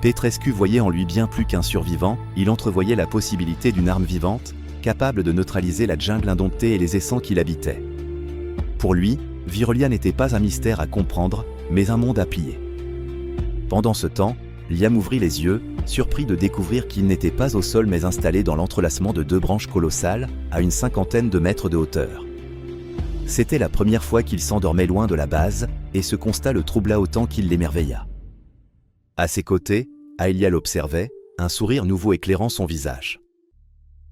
Speaker 1: Petrescu voyait en lui bien plus qu'un survivant, il entrevoyait la possibilité d'une arme vivante, capable de neutraliser la jungle indomptée et les essents qui l'habitaient. Pour lui, Virolia n'était pas un mystère à comprendre, mais un monde à plier. Pendant ce temps, Liam ouvrit les yeux, surpris de découvrir qu'il n'était pas au sol mais installé dans l'entrelacement de deux branches colossales, à une 50aine de mètres de hauteur. C'était la première fois qu'il s'endormait loin de la base, et ce constat le troubla autant qu'il l'émerveilla. À ses côtés, Aelia l'observait, un sourire nouveau éclairant son visage.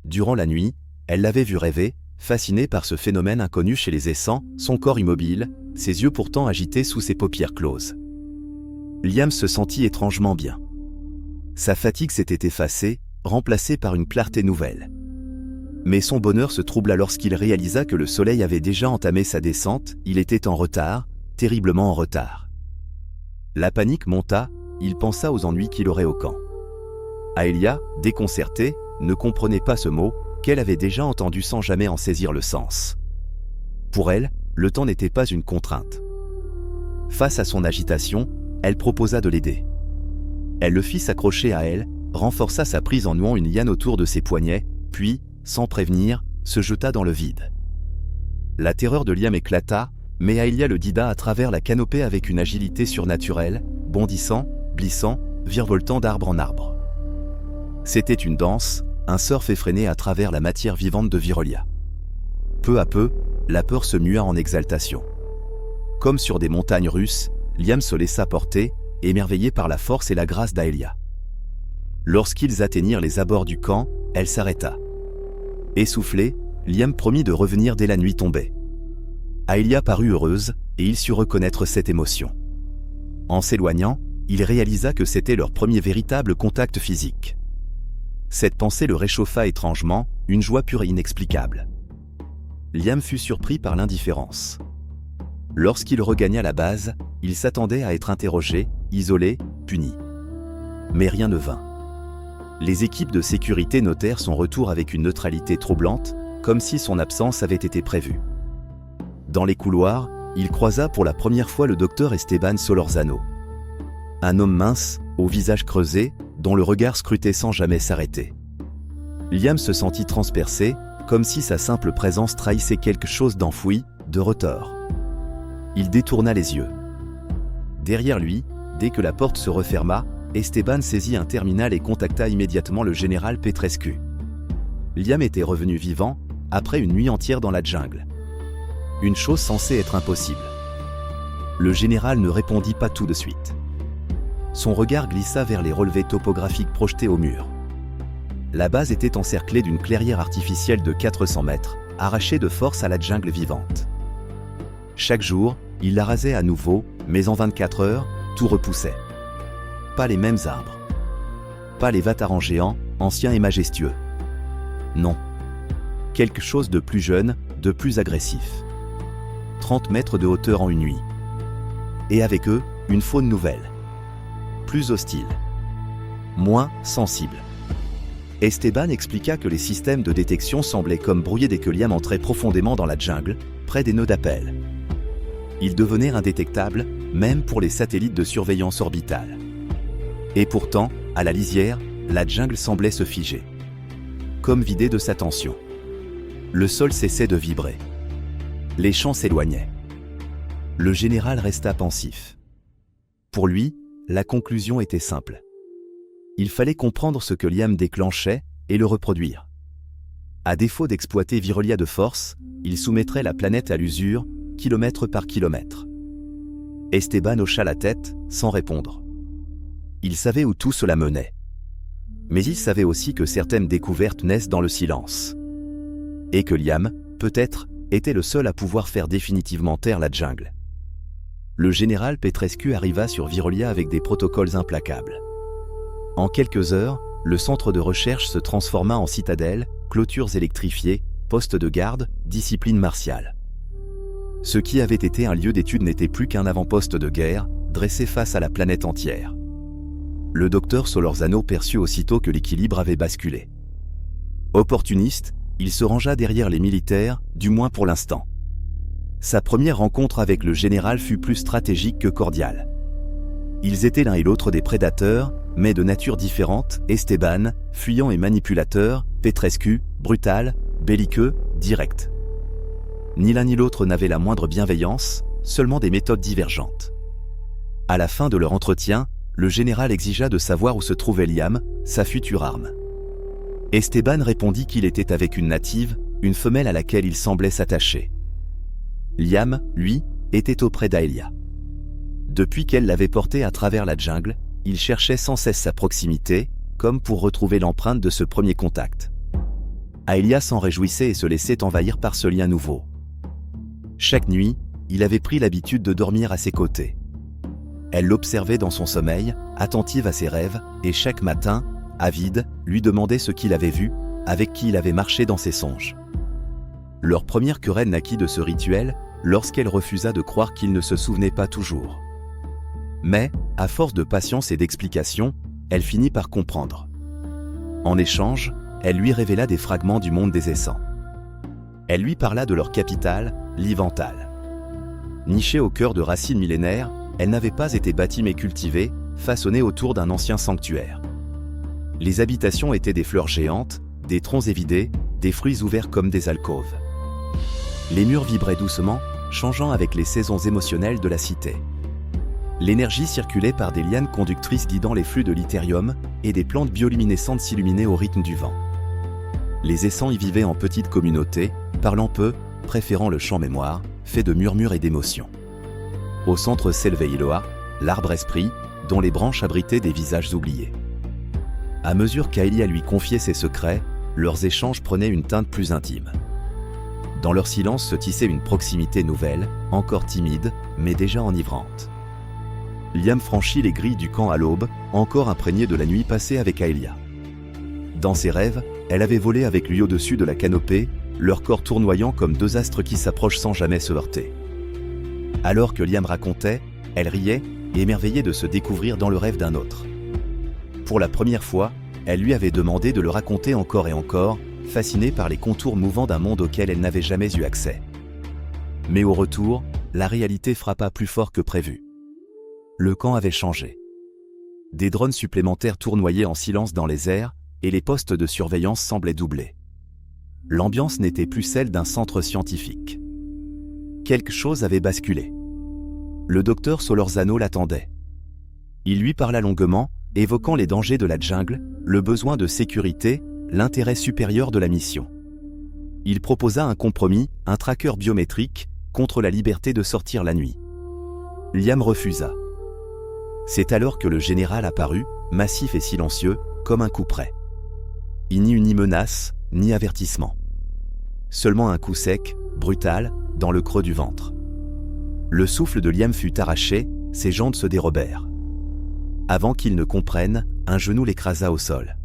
Speaker 1: Durant la nuit, elle l'avait vu rêver, fascinée par ce phénomène inconnu chez les essents, son corps immobile, ses yeux pourtant agités sous ses paupières closes. Liam se sentit étrangement bien. Sa fatigue s'était effacée, remplacée par une clarté nouvelle. Mais son bonheur se troubla lorsqu'il réalisa que le soleil avait déjà entamé sa descente, il était en retard, terriblement en retard. La panique monta, il pensa aux ennuis qu'il aurait au camp. Aelia, déconcertée, ne comprenait pas ce mot, qu'elle avait déjà entendu sans jamais en saisir le sens. Pour elle, le temps n'était pas une contrainte. Face à son agitation, elle proposa de l'aider. Elle le fit s'accrocher à elle, renforça sa prise en nouant une liane autour de ses poignets, puis, sans prévenir, se jeta dans le vide. La terreur de Liam éclata, mais Aelia le guida à travers la canopée avec une agilité surnaturelle, bondissant, glissant, virevoltant d'arbre en arbre. C'était une danse, un surf effréné à travers la matière vivante de Virolia. Peu à peu, la peur se mua en exaltation. Comme sur des montagnes russes, Liam se laissa porter, émerveillé par la force et la grâce d'Aelia. Lorsqu'ils atteignirent les abords du camp, elle s'arrêta. Essoufflé, Liam promit de revenir dès la nuit tombée. Aelia parut heureuse, et il sut reconnaître cette émotion. En s'éloignant, il réalisa que c'était leur premier véritable contact physique. Cette pensée le réchauffa étrangement, une joie pure et inexplicable. Liam fut surpris par l'indifférence. Lorsqu'il regagna la base, il s'attendait à être interrogé, isolé, puni. Mais rien ne vint. Les équipes de sécurité notèrent son retour avec une neutralité troublante, comme si son absence avait été prévue. Dans les couloirs, il croisa pour la première fois le docteur Esteban Solorzano. Un homme mince, au visage creusé, dont le regard scrutait sans jamais s'arrêter. Liam se sentit transpercé, comme si sa simple présence trahissait quelque chose d'enfoui, de retors. Il détourna les yeux. Derrière lui, dès que la porte se referma, Esteban saisit un terminal et contacta immédiatement le général Petrescu. Liam était revenu vivant, après une nuit entière dans la jungle. Une chose censée être impossible. Le général ne répondit pas tout de suite. Son regard glissa vers les relevés topographiques projetés au mur. La base était encerclée d'une clairière artificielle de 400 mètres, arrachée de force à la jungle vivante. Chaque jour, il la rasait à nouveau, mais en 24 heures, tout repoussait. Pas les mêmes arbres. Pas les vatarans géants, anciens et majestueux. Non. Quelque chose de plus jeune, de plus agressif. 30 mètres de hauteur en une nuit. Et avec eux, une faune nouvelle. Plus hostile. Moins sensible. Esteban expliqua que les systèmes de détection semblaient comme brouillés dès que Liam entrait profondément dans la jungle, près des nœuds d'appel. Ils devenaient indétectables, même pour les satellites de surveillance orbitale. Et pourtant, à la lisière, la jungle semblait se figer. Comme vidée de sa tension. Le sol cessait de vibrer. les chants s'éloignaient. Le général resta pensif. Pour lui, la conclusion était simple. Il fallait comprendre ce que Liam déclenchait et le reproduire. À défaut d'exploiter Virelia de force, il soumettrait la planète à l'usure, kilomètre par kilomètre. Esteban hocha la tête, sans répondre. Il savait où tout cela menait. Mais il savait aussi que certaines découvertes naissent dans le silence. Et que Liam, peut-être, était le seul à pouvoir faire définitivement taire la jungle. Le général Petrescu arriva sur Virelia avec des protocoles implacables. En quelques heures, le centre de recherche se transforma en citadelle, clôtures électrifiées, postes de garde, discipline martiale. Ce qui avait été un lieu d'étude n'était plus qu'un avant-poste de guerre, dressé face à la planète entière. Le docteur Solorzano perçut aussitôt que l'équilibre avait basculé. Opportuniste, il se rangea derrière les militaires, du moins pour l'instant. Sa première rencontre avec le général fut plus stratégique que cordiale. Ils étaient l'un et l'autre des prédateurs, mais de nature différente, Esteban, fuyant et manipulateur, Petrescu, brutal, belliqueux, direct. Ni l'un ni l'autre n'avait la moindre bienveillance, seulement des méthodes divergentes. À la fin de leur entretien, le général exigea de savoir où se trouvait Liam, sa future arme. Esteban répondit qu'il était avec une native, une femelle à laquelle il semblait s'attacher. Liam, lui, était auprès d'Aelia. Depuis qu'elle l'avait porté à travers la jungle, il cherchait sans cesse sa proximité, comme pour retrouver l'empreinte de ce premier contact. Aelia s'en réjouissait et se laissait envahir par ce lien nouveau. Chaque nuit, il avait pris l'habitude de dormir à ses côtés. Elle l'observait dans son sommeil, attentive à ses rêves, et chaque matin, avide, lui demandait ce qu'il avait vu, avec qui il avait marché dans ses songes. Leur première querelle naquit de ce rituel, lorsqu'elle refusa de croire qu'il ne se souvenait pas toujours. Mais, à force de patience et d'explication, elle finit par comprendre. En échange, elle lui révéla des fragments du monde des essents. Elle lui parla de leur capitale, Livental. Nichée au cœur de racines millénaires, elle n'avait pas été bâtie mais cultivée, façonnée autour d'un ancien sanctuaire. Les habitations étaient des fleurs géantes, des troncs évidés, des fruits ouverts comme des alcôves. Les murs vibraient doucement, changeant avec les saisons émotionnelles de la cité. L'énergie circulait par des lianes conductrices guidant les flux de l'ithérium, et des plantes bioluminescentes s'illuminaient au rythme du vent. Les essents y vivaient en petites communautés, parlant peu, préférant le chant mémoire, fait de murmures et d'émotions. Au centre s'élevait Iloa, l'arbre esprit, dont les branches abritaient des visages oubliés. À mesure qu'Aelia lui confiait ses secrets, leurs échanges prenaient une teinte plus intime. Dans leur silence se tissait une proximité nouvelle, encore timide, mais déjà enivrante. Liam franchit les grilles du camp à l'aube, encore imprégné de la nuit passée avec Aelia. Dans ses rêves, elle avait volé avec lui au-dessus de la canopée, leur corps tournoyant comme deux astres qui s'approchent sans jamais se heurter. Alors que Liam racontait, elle riait, émerveillée de se découvrir dans le rêve d'un autre. Pour la première fois, elle lui avait demandé de le raconter encore et encore, fascinée par les contours mouvants d'un monde auquel elle n'avait jamais eu accès. Mais au retour, la réalité frappa plus fort que prévu. Le camp avait changé. Des drones supplémentaires tournoyaient en silence dans les airs, et les postes de surveillance semblaient doublés. L'ambiance n'était plus celle d'un centre scientifique. Quelque chose avait basculé. Le docteur Solorzano l'attendait. Il lui parla longuement, évoquant les dangers de la jungle, le besoin de sécurité, l'intérêt supérieur de la mission. Il proposa un compromis, un tracker biométrique, contre la liberté de sortir la nuit. Liam refusa. C'est alors que le général apparut, massif et silencieux, comme un coup près. Il n'y eut ni menace, ni avertissement. Seulement un coup sec, brutal, dans le creux du ventre. Le souffle de Liam fut arraché, ses jambes se dérobèrent. Avant qu'il ne comprenne, un genou l'écrasa au sol.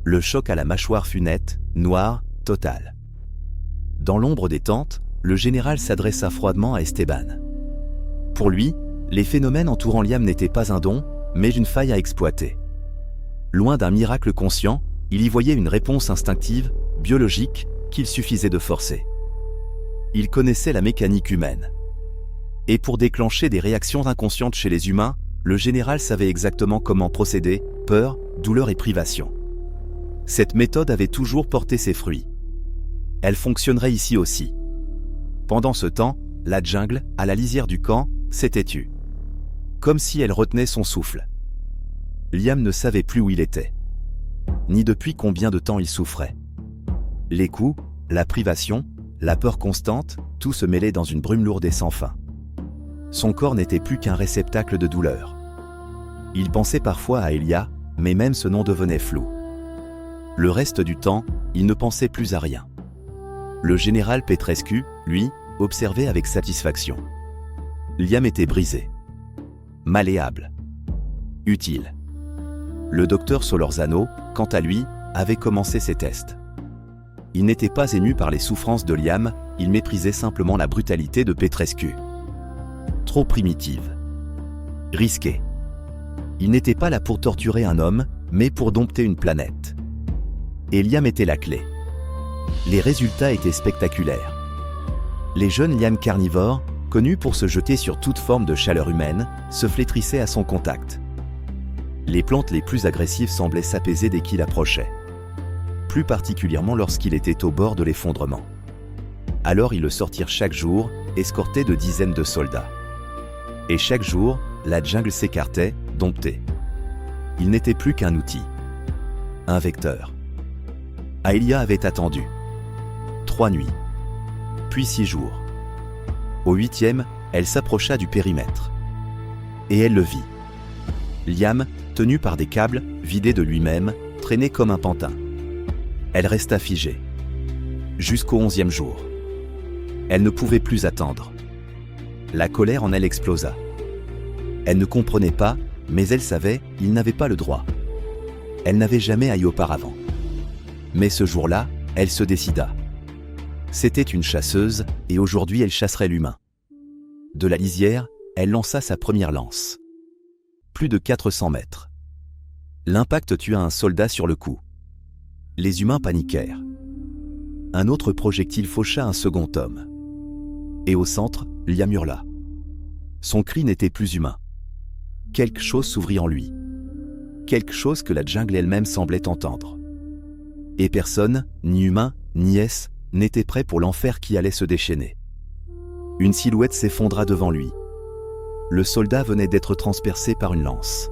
Speaker 1: Le choc à la mâchoire fut net, noir, total. Dans l'ombre des tentes, le général s'adressa froidement à Esteban. Pour lui, les phénomènes entourant Liam n'étaient pas un don, mais une faille à exploiter. Loin d'un miracle conscient, il y voyait une réponse instinctive, biologique, qu'il suffisait de forcer. Il connaissait la mécanique humaine. Et pour déclencher des réactions inconscientes chez les humains, le général savait exactement comment procéder, peur, douleur et privation. Cette méthode avait toujours porté ses fruits. Elle fonctionnerait ici aussi. Pendant ce temps, la jungle, à la lisière du camp, s'était tue. Comme si elle retenait son souffle. Liam ne savait plus où il était. Ni depuis combien de temps il souffrait. Les coups, la privation, la peur constante, tout se mêlait dans une brume lourde et sans fin. Son corps n'était plus qu'un réceptacle de douleur. Il pensait parfois à Elia, mais même ce nom devenait flou. Le reste du temps, il ne pensait plus à rien. Le général Petrescu, lui, observait avec satisfaction. Liam était brisé. Malléable. Utile. Le docteur Solorzano, quant à lui, avait commencé ses tests. Il n'était pas ému par les souffrances de Liam, il méprisait simplement la brutalité de Petrescu. Trop primitive. Risquée. Il n'était pas là pour torturer un homme, mais pour dompter une planète. Et Liam était la clé. Les résultats étaient spectaculaires. Les jeunes lianes carnivores, connus pour se jeter sur toute forme de chaleur humaine, se flétrissaient à son contact. Les plantes les plus agressives semblaient s'apaiser dès qu'il approchait. Plus particulièrement lorsqu'il était au bord de l'effondrement. Alors ils le sortirent chaque jour, escortés de dizaines de soldats. Et chaque jour, la jungle s'écartait, domptée. Il n'était plus qu'un outil. Un vecteur. Aelia avait attendu. 3 nuits. Puis 6 jours. Au 8e, elle s'approcha du périmètre. Et elle le vit. Liam, tenu par des câbles, vidé de lui-même, traînait comme un pantin. Elle resta figée. Jusqu'au 11e jour. Elle ne pouvait plus attendre. La colère en elle explosa. Elle ne comprenait pas, mais elle savait, il n'avait pas le droit. Elle n'avait jamais haï auparavant. Mais ce jour-là, elle se décida. C'était une chasseuse, et aujourd'hui elle chasserait l'humain. De la lisière, elle lança sa première lance. Plus de 400 mètres. L'impact tua un soldat sur le coup. Les humains paniquèrent. Un autre projectile faucha un second homme. Et au centre, Liam hurla. Son cri n'était plus humain. Quelque chose s'ouvrit en lui. Quelque chose que la jungle elle-même semblait entendre. Et personne, ni humain, ni S, n'était prêt pour l'enfer qui allait se déchaîner. Une silhouette s'effondra devant lui. Le soldat venait d'être transpercé par une lance.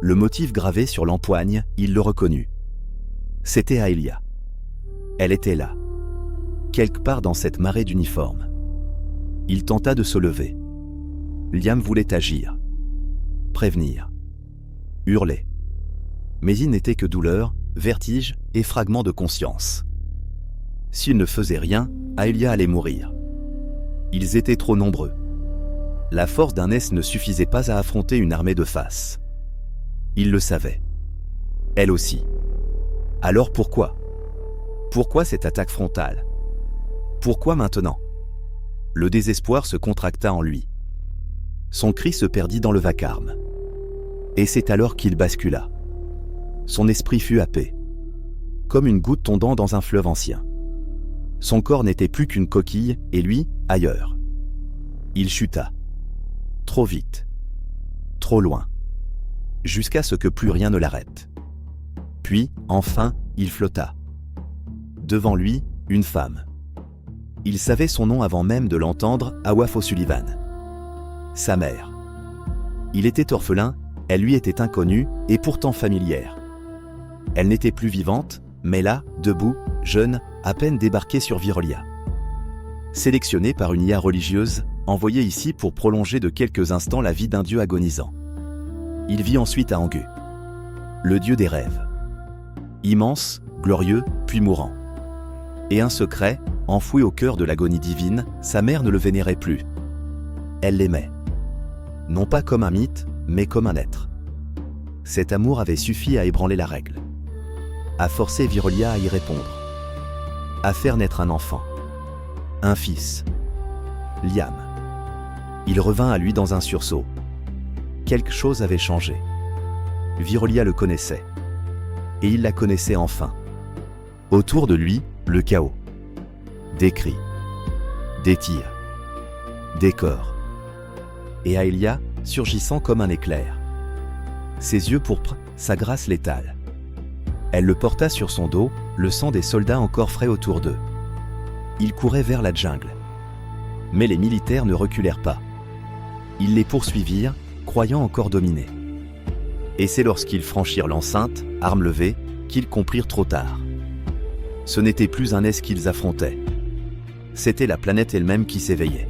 Speaker 1: Le motif gravé sur l'empoigne, il le reconnut. C'était Aelia. Elle était là. Quelque part dans cette marée d'uniformes. Il tenta de se lever. Liam voulait agir. Prévenir. Hurler. Mais il n'était que douleur, vertige et fragments de conscience. S'il ne faisait rien, Aelia allait mourir. Ils étaient trop nombreux. La force d'un S ne suffisait pas à affronter une armée de face. Il le savait. Elle aussi. Alors pourquoi ? Pourquoi cette attaque frontale ? Pourquoi maintenant ? Le désespoir se contracta en lui. Son cri se perdit dans le vacarme. Et c'est alors qu'il bascula. Son esprit fut happé. Comme une goutte tombant dans un fleuve ancien. Son corps n'était plus qu'une coquille, et lui, ailleurs. Il chuta. Trop vite. Trop loin. Jusqu'à ce que plus rien ne l'arrête. Puis, enfin, il flotta. Devant lui, une femme. Il savait son nom avant même de l'entendre, Awaf O'Sullivan. Sa mère. Il était orphelin, elle lui était inconnue, et pourtant familière. Elle n'était plus vivante, mais là, debout, jeune, à peine débarquée sur Virolia. Sélectionnée par une IA religieuse, envoyée ici pour prolonger de quelques instants la vie d'un dieu agonisant. Il vit ensuite à Angu. Le dieu des rêves. Immense, glorieux, puis mourant. Et un secret, enfoui au cœur de l'agonie divine, sa mère ne le vénérait plus. Elle l'aimait. Non pas comme un mythe, mais comme un être. Cet amour avait suffi à ébranler la règle. À forcer Virolia à y répondre. À faire naître un enfant. Un fils. Liam. Il revint à lui dans un sursaut. Quelque chose avait changé. Virolia le connaissait. Et il la connaissait enfin. Autour de lui, le chaos. Des cris. Des tirs. Des corps. Et Aelia, surgissant comme un éclair. Ses yeux pourpres, sa grâce létale. Elle le porta sur son dos, le sang des soldats encore frais autour d'eux. Il courait vers la jungle. Mais les militaires ne reculèrent pas. Ils les poursuivirent, croyant encore dominer. Et c'est lorsqu'ils franchirent l'enceinte, armes levées, qu'ils comprirent trop tard. Ce n'était plus un S qu'ils affrontaient. C'était la planète elle-même qui s'éveillait.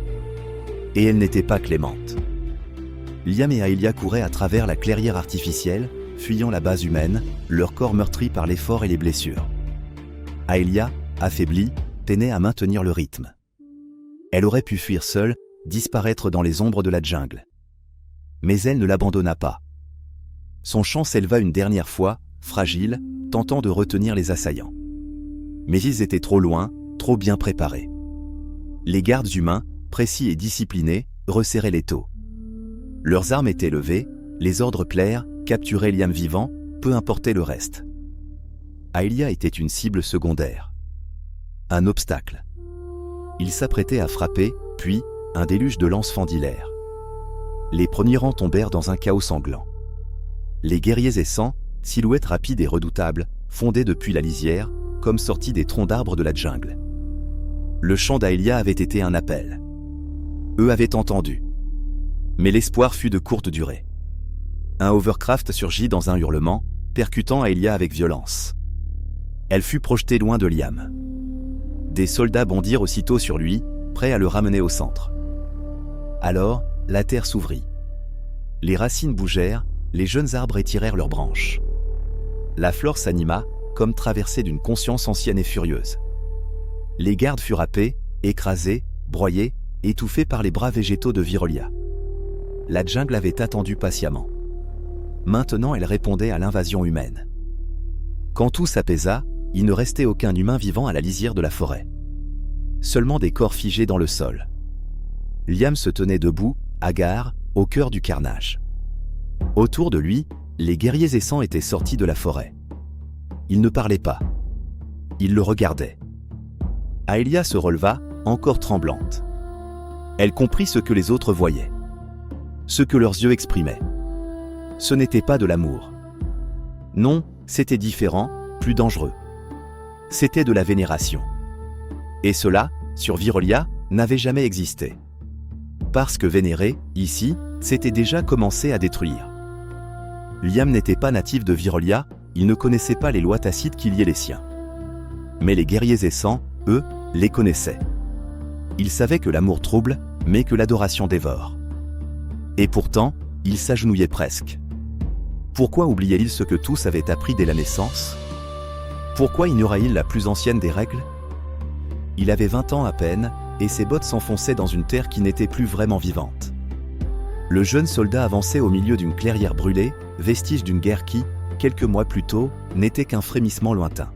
Speaker 1: Et elle n'était pas clémente. Liam et Aelia couraient à travers la clairière artificielle, fuyant la base humaine, leur corps meurtri par l'effort et les blessures. Aelia, affaiblie, peinait à maintenir le rythme. Elle aurait pu fuir seule, disparaître dans les ombres de la jungle. Mais elle ne l'abandonna pas. Son chant s'éleva une dernière fois, fragile, tentant de retenir les assaillants. Mais ils étaient trop loin, trop bien préparés. Les gardes humains, précis et disciplinés, resserraient l'étau. Leurs armes étaient levées, les ordres clairs, capturer Liam vivant, peu importait le reste. Aelia était une cible secondaire. Un obstacle. Il s'apprêtait à frapper, puis, un déluge de lances fendit l'air. Les premiers rangs tombèrent dans un chaos sanglant. Les guerriers aissants, silhouettes rapides et redoutables, fondaient depuis la lisière, comme sortis des troncs d'arbres de la jungle. Le chant d'Aelia avait été un appel. Eux avaient entendu. Mais l'espoir fut de courte durée. Un hovercraft surgit dans un hurlement, percutant Aelia avec violence. Elle fut projetée loin de Liam. Des soldats bondirent aussitôt sur lui, prêts à le ramener au centre. Alors, la terre s'ouvrit. Les racines bougèrent, les jeunes arbres étirèrent leurs branches. La flore s'anima, comme traversée d'une conscience ancienne et furieuse. Les gardes furent happés, écrasés, broyés, étouffés par les bras végétaux de Virolia. La jungle avait attendu patiemment. Maintenant elle répondait à l'invasion humaine. Quand tout s'apaisa, il ne restait aucun humain vivant à la lisière de la forêt. Seulement des corps figés dans le sol. Liam se tenait debout, hagard, au cœur du carnage. Autour de lui, les guerriers aissants étaient sortis de la forêt. Ils ne parlaient pas. Ils le regardaient. Aelia se releva, encore tremblante. Elle comprit ce que les autres voyaient. Ce que leurs yeux exprimaient. Ce n'était pas de l'amour. Non, c'était différent, plus dangereux. C'était de la vénération. Et cela, sur Virolia, n'avait jamais existé. Parce que vénérer, ici, c'était déjà commencé à détruire. Liam n'était pas natif de Virolia, il ne connaissait pas les lois tacites qui liaient les siens. Mais les guerriers aissants, eux, les connaissaient. Ils savaient que l'amour trouble, mais que l'adoration dévore. Et pourtant, ils s'agenouillaient presque. Pourquoi oubliait-il ce que tous avaient appris dès la naissance? Pourquoi ignorait-il la plus ancienne des règles? Il avait 20 ans à peine, et ses bottes s'enfonçaient dans une terre qui n'était plus vraiment vivante. Le jeune soldat avançait au milieu d'une clairière brûlée, vestige d'une guerre qui, quelques mois plus tôt, n'était qu'un frémissement lointain.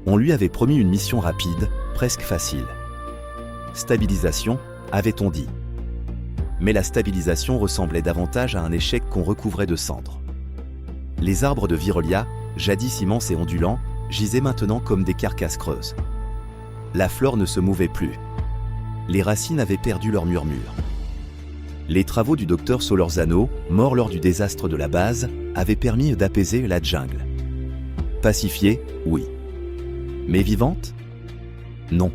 Speaker 1: On lui avait promis une mission rapide, presque facile. Stabilisation, avait-on dit. Mais la stabilisation ressemblait davantage à un échec qu'on recouvrait de cendres. Les arbres de Virolia, jadis immenses et ondulants, gisaient maintenant comme des carcasses creuses. La flore ne se mouvait plus. Les racines avaient perdu leur murmure. Les travaux du docteur Solorzano, mort lors du désastre de la base, avaient permis d'apaiser la jungle. Pacifiée, oui. Mais vivante? Non.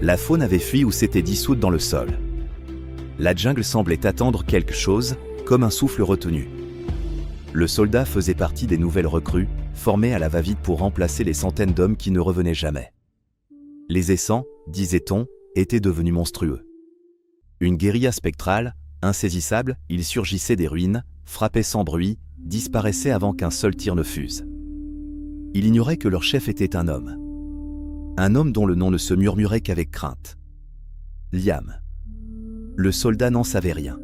Speaker 1: La faune avait fui ou s'était dissoute dans le sol. La jungle semblait attendre quelque chose, comme un souffle retenu. Le soldat faisait partie des nouvelles recrues, formées à la va-vite pour remplacer les centaines d'hommes qui ne revenaient jamais. Les aissants, disait-on, étaient devenus monstrueux. Une guérilla spectrale, insaisissable, ils surgissaient des ruines, frappaient sans bruit, disparaissaient avant qu'un seul tir ne fuse. Il ignorait que leur chef était un homme. Un homme dont le nom ne se murmurait qu'avec crainte. Liam. Le soldat n'en savait rien.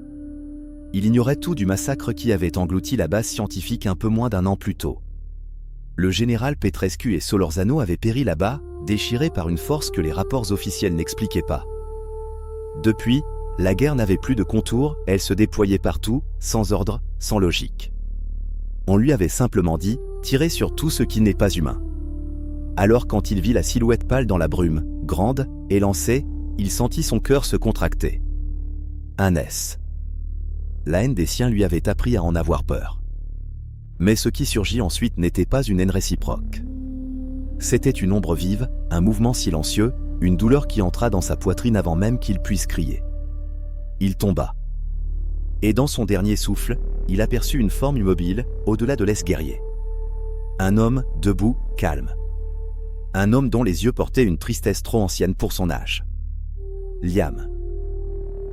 Speaker 1: Il ignorait tout du massacre qui avait englouti la base scientifique un peu moins d'un an plus tôt. Le général Petrescu et Solorzano avaient péri là-bas, déchirés par une force que les rapports officiels n'expliquaient pas. Depuis, la guerre n'avait plus de contours, elle se déployait partout, sans ordre, sans logique. On lui avait simplement dit « tirez sur tout ce qui n'est pas humain ». Alors quand il vit la silhouette pâle dans la brume, grande, élancée, il sentit son cœur se contracter. Un S. La haine des siens lui avait appris à en avoir peur. Mais ce qui surgit ensuite n'était pas une haine réciproque. C'était une ombre vive, un mouvement silencieux, une douleur qui entra dans sa poitrine avant même qu'il puisse crier. Il tomba. Et dans son dernier souffle, il aperçut une forme immobile, au-delà de l'esguerrier. Un homme, debout, calme. Un homme dont les yeux portaient une tristesse trop ancienne pour son âge. Liam.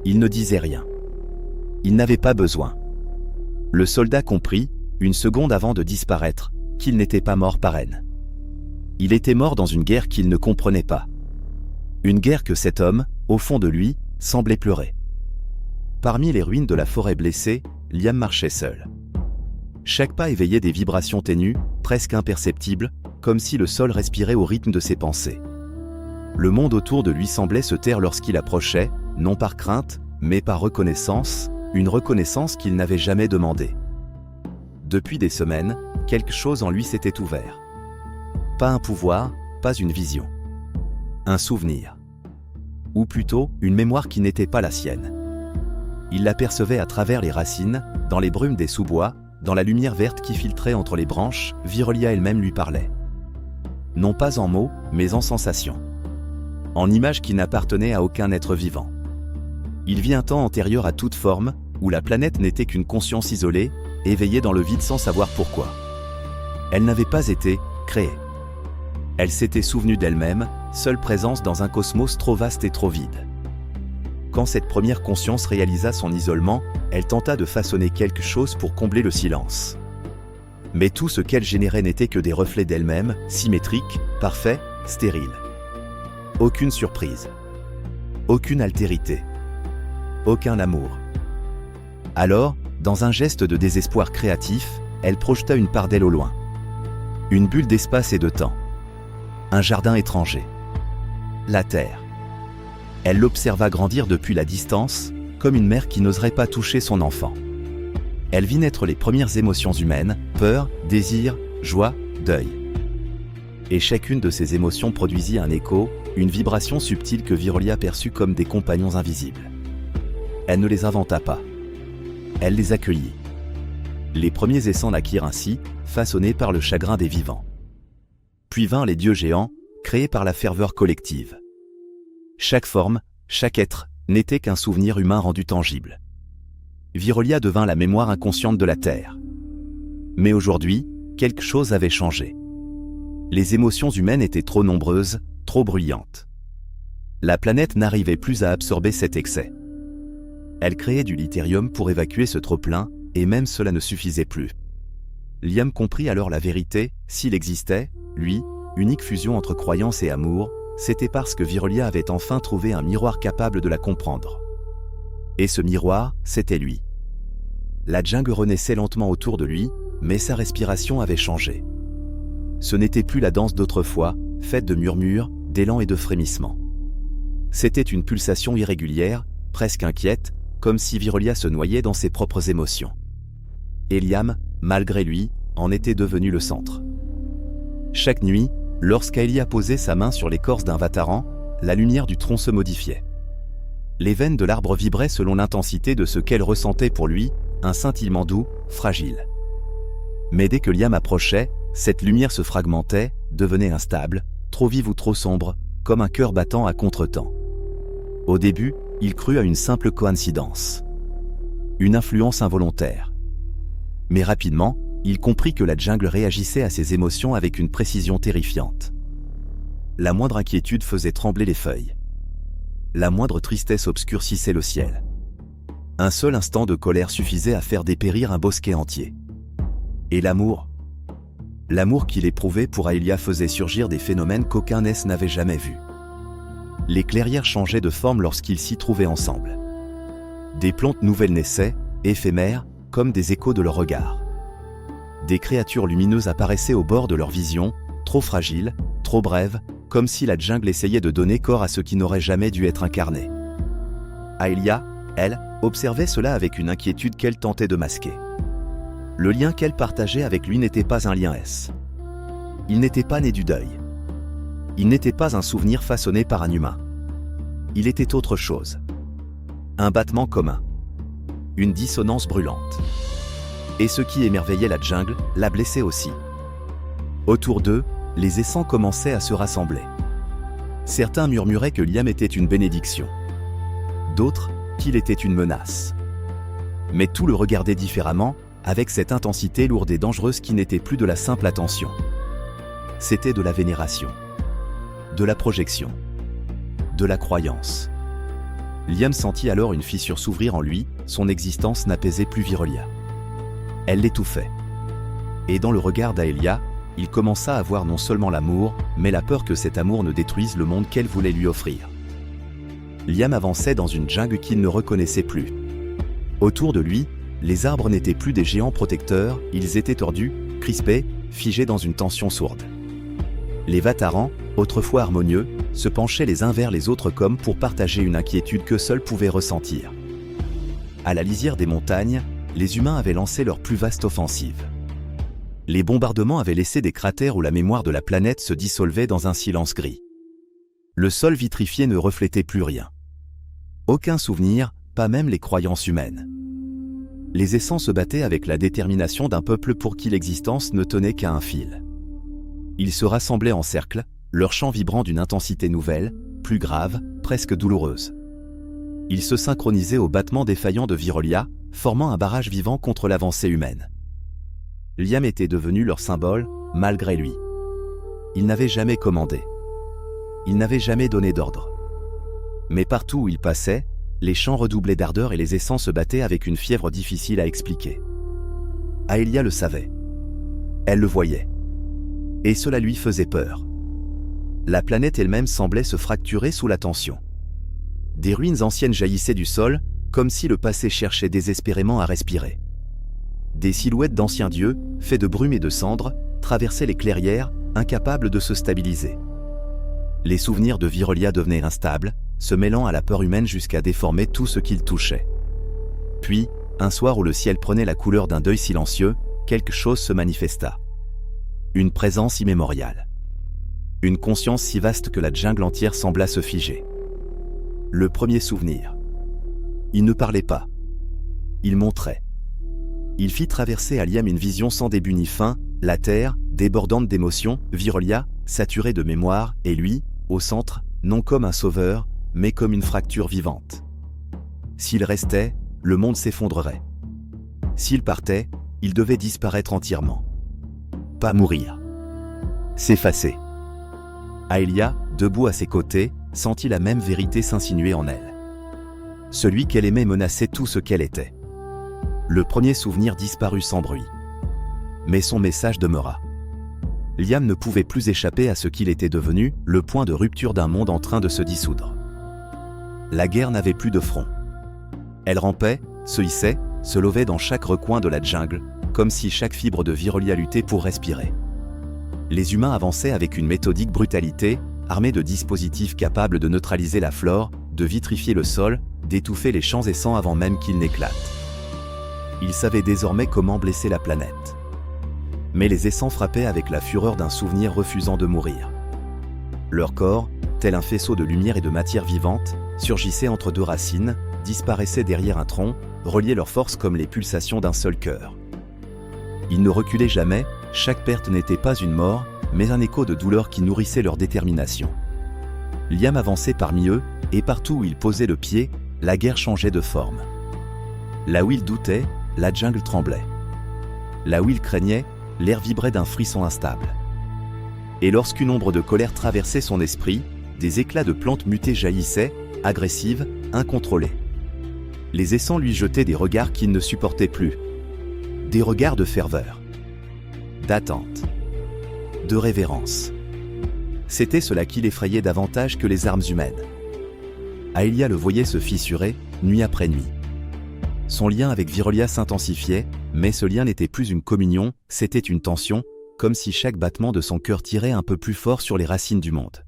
Speaker 1: Il ne disait rien. Il n'avait pas besoin. Le soldat comprit, une seconde avant de disparaître, qu'il n'était pas mort par haine. Il était mort dans une guerre qu'il ne comprenait pas. Une guerre que cet homme, au fond de lui, semblait pleurer. Parmi les ruines de la forêt blessée, Liam marchait seul. Chaque pas éveillait des vibrations ténues, presque imperceptibles, comme si le sol respirait au rythme de ses pensées. Le monde autour de lui semblait se taire lorsqu'il approchait, non par crainte, mais par reconnaissance, une reconnaissance qu'il n'avait jamais demandée. Depuis des semaines, quelque chose en lui s'était ouvert. Pas un pouvoir, pas une vision. Un souvenir. Ou plutôt, une mémoire qui n'était pas la sienne. Il l'apercevait à travers les racines, dans les brumes des sous-bois, dans la lumière verte qui filtrait entre les branches, Virolia elle-même lui parlait. Non pas en mots, mais en sensations. En images qui n'appartenaient à aucun être vivant. Il vit un temps antérieur à toute forme, où la planète n'était qu'une conscience isolée, éveillée dans le vide sans savoir pourquoi. Elle n'avait pas été créée. Elle s'était souvenue d'elle-même, seule présence dans un cosmos trop vaste et trop vide. Quand cette première conscience réalisa son isolement, elle tenta de façonner quelque chose pour combler le silence. Mais tout ce qu'elle générait n'était que des reflets d'elle-même, symétriques, parfaits, stériles. Aucune surprise. Aucune altérité. Aucun amour. Alors, dans un geste de désespoir créatif, elle projeta une part d'elle au loin. Une bulle d'espace et de temps. Un jardin étranger. La Terre. Elle l'observa grandir depuis la distance, comme une mère qui n'oserait pas toucher son enfant. Elle vit naître les premières émotions humaines, peur, désir, joie, deuil. Et chacune de ces émotions produisit un écho, une vibration subtile que Virolia perçut comme des compagnons invisibles. Elle ne les inventa pas. Elle les accueillit. Les premiers essaims naquirent ainsi, façonnés par le chagrin des vivants. Puis vinrent les dieux géants, créés par la ferveur collective. Chaque forme, chaque être, n'était qu'un souvenir humain rendu tangible. Virolia devint la mémoire inconsciente de la Terre. Mais aujourd'hui, quelque chose avait changé. Les émotions humaines étaient trop nombreuses, trop bruyantes. La planète n'arrivait plus à absorber cet excès. Elle créait du litérium pour évacuer ce trop-plein, et même cela ne suffisait plus. Liam comprit alors la vérité, s'il existait, lui, unique fusion entre croyance et amour, c'était parce que Virolia avait enfin trouvé un miroir capable de la comprendre. Et ce miroir, c'était lui. La jungle renaissait lentement autour de lui, mais sa respiration avait changé. Ce n'était plus la danse d'autrefois, faite de murmures, d'élans et de frémissements. C'était une pulsation irrégulière, presque inquiète, comme si Virolia se noyait dans ses propres émotions. Et Liam, malgré lui, en était devenu le centre. Chaque nuit, lorsqu'Aelia posait sa main sur l'écorce d'un vataran, la lumière du tronc se modifiait. Les veines de l'arbre vibraient selon l'intensité de ce qu'elle ressentait pour lui, un scintillement doux, fragile. Mais dès que Liam approchait, cette lumière se fragmentait, devenait instable, trop vive ou trop sombre, comme un cœur battant à contretemps. Au début, il crut à une simple coïncidence. Une influence involontaire. Mais rapidement, il comprit que la jungle réagissait à ses émotions avec une précision terrifiante. La moindre inquiétude faisait trembler les feuilles. La moindre tristesse obscurcissait le ciel. Un seul instant de colère suffisait à faire dépérir un bosquet entier. Et l'amour qu'il éprouvait pour Aelia faisait surgir des phénomènes qu'aucun ès n'avait jamais vus. Les clairières changeaient de forme lorsqu'ils s'y trouvaient ensemble. Des plantes nouvelles naissaient, éphémères, comme des échos de leur regard. Des créatures lumineuses apparaissaient au bord de leur vision, trop fragiles, trop brèves, comme si la jungle essayait de donner corps à ce qui n'aurait jamais dû être incarné. Aelia, elle, observait cela avec une inquiétude qu'elle tentait de masquer. Le lien qu'elle partageait avec lui n'était pas un lien S. Il n'était pas né du deuil. Il n'était pas un souvenir façonné par un humain. Il était autre chose. Un battement commun. Une dissonance brûlante. Et ce qui émerveillait la jungle, la blessait aussi. Autour d'eux, les essaims commençaient à se rassembler. Certains murmuraient que Liam était une bénédiction. D'autres, qu'il était une menace. Mais tout le regardait différemment, avec cette intensité lourde et dangereuse qui n'était plus de la simple attention. C'était de la vénération, de la projection, de la croyance. Liam sentit alors une fissure s'ouvrir en lui, son existence n'apaisait plus Virelia. Elle l'étouffait. Et dans le regard d'Aelia, il commença à voir non seulement l'amour, mais la peur que cet amour ne détruise le monde qu'elle voulait lui offrir. Liam avançait dans une jungle qu'il ne reconnaissait plus. Autour de lui, les arbres n'étaient plus des géants protecteurs, ils étaient tordus, crispés, figés dans une tension sourde. Les Vatarans, autrefois harmonieux, se penchaient les uns vers les autres comme pour partager une inquiétude que seuls pouvaient ressentir. À la lisière des montagnes, les humains avaient lancé leur plus vaste offensive. Les bombardements avaient laissé des cratères où la mémoire de la planète se dissolvait dans un silence gris. Le sol vitrifié ne reflétait plus rien. Aucun souvenir, pas même les croyances humaines. Les essents se battaient avec la détermination d'un peuple pour qui l'existence ne tenait qu'à un fil. Ils se rassemblaient en cercle, leur chant vibrant d'une intensité nouvelle, plus grave, presque douloureuse. Ils se synchronisaient au battement défaillant de Virelia, formant un barrage vivant contre l'avancée humaine. Liam était devenu leur symbole, malgré lui. Il n'avait jamais commandé. Il n'avait jamais donné d'ordre. Mais partout où il passait, les chants redoublaient d'ardeur et les essents se battaient avec une fièvre difficile à expliquer. Aelia le savait. Elle le voyait. Et cela lui faisait peur. La planète elle-même semblait se fracturer sous la tension. Des ruines anciennes jaillissaient du sol, comme si le passé cherchait désespérément à respirer. Des silhouettes d'anciens dieux, faits de brume et de cendres, traversaient les clairières, incapables de se stabiliser. Les souvenirs de Virelia devenaient instables, se mêlant à la peur humaine jusqu'à déformer tout ce qu'ils touchaient. Puis, un soir où le ciel prenait la couleur d'un deuil silencieux, quelque chose se manifesta. Une présence immémoriale. Une conscience si vaste que la jungle entière sembla se figer. Le premier souvenir. Il ne parlait pas. Il montrait. Il fit traverser à Liam une vision sans début ni fin, la terre, débordante d'émotions, Virelia, saturée de mémoire, et lui, au centre, non comme un sauveur, mais comme une fracture vivante. S'il restait, le monde s'effondrerait. S'il partait, il devait disparaître entièrement. Pas mourir. S'effacer. Aelia, debout à ses côtés, sentit la même vérité s'insinuer en elle. Celui qu'elle aimait menaçait tout ce qu'elle était. Le premier souvenir disparut sans bruit. Mais son message demeura. Liam ne pouvait plus échapper à ce qu'il était devenu, le point de rupture d'un monde en train de se dissoudre. La guerre n'avait plus de front. Elle rampait, se hissait, se levait dans chaque recoin de la jungle, comme si chaque fibre de Virelia luttait pour respirer. Les humains avançaient avec une méthodique brutalité, armés de dispositifs capables de neutraliser la flore, de vitrifier le sol, d'étouffer les champs essents avant même qu'ils n'éclatent. Ils savaient désormais comment blesser la planète. Mais les essents frappaient avec la fureur d'un souvenir refusant de mourir. Leur corps, tel un faisceau de lumière et de matière vivante, surgissaient entre deux racines, disparaissaient derrière un tronc, reliaient leurs forces comme les pulsations d'un seul cœur. Ils ne reculaient jamais, chaque perte n'était pas une mort, mais un écho de douleur qui nourrissait leur détermination. Liam avançait parmi eux, et partout où il posait le pied, la guerre changeait de forme. Là où il doutait, la jungle tremblait. Là où il craignait, l'air vibrait d'un frisson instable. Et lorsqu'une ombre de colère traversait son esprit, des éclats de plantes mutées jaillissaient, agressives, incontrôlées. Les essents lui jetaient des regards qu'il ne supportait plus. Des regards de ferveur, d'attente, de révérence. C'était cela qui l'effrayait davantage que les armes humaines. Aelia le voyait se fissurer, nuit après nuit. Son lien avec Virelia s'intensifiait, mais ce lien n'était plus une communion, c'était une tension, comme si chaque battement de son cœur tirait un peu plus fort sur les racines du monde.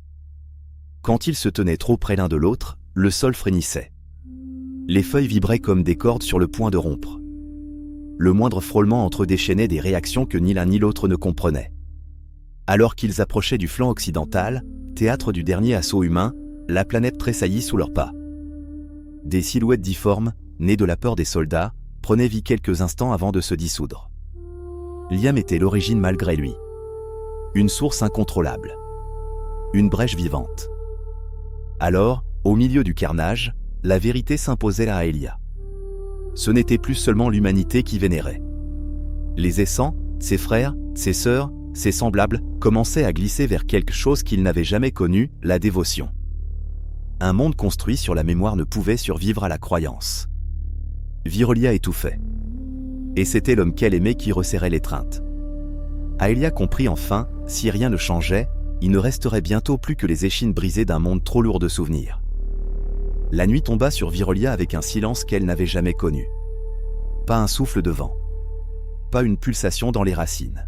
Speaker 1: Quand ils se tenaient trop près l'un de l'autre, le sol frémissait. Les feuilles vibraient comme des cordes sur le point de rompre. Le moindre frôlement entre eux déchaînait des réactions que ni l'un ni l'autre ne comprenaient. Alors qu'ils approchaient du flanc occidental, théâtre du dernier assaut humain, la planète tressaillit sous leurs pas. Des silhouettes difformes, nées de la peur des soldats, prenaient vie quelques instants avant de se dissoudre. Liam était l'origine malgré lui. Une source incontrôlable. Une brèche vivante. Alors, au milieu du carnage, la vérité s'imposait à Aelia. Ce n'était plus seulement l'humanité qui vénérait. Les Essants, ses frères, ses sœurs, ses semblables, commençaient à glisser vers quelque chose qu'ils n'avaient jamais connu, la dévotion. Un monde construit sur la mémoire ne pouvait survivre à la croyance. Virelia étouffait. Et c'était l'homme qu'elle aimait qui resserrait l'étreinte. Aelia comprit enfin, si rien ne changeait, il ne resterait bientôt plus que les échines brisées d'un monde trop lourd de souvenirs. La nuit tomba sur Virelia avec un silence qu'elle n'avait jamais connu. Pas un souffle de vent. Pas une pulsation dans les racines.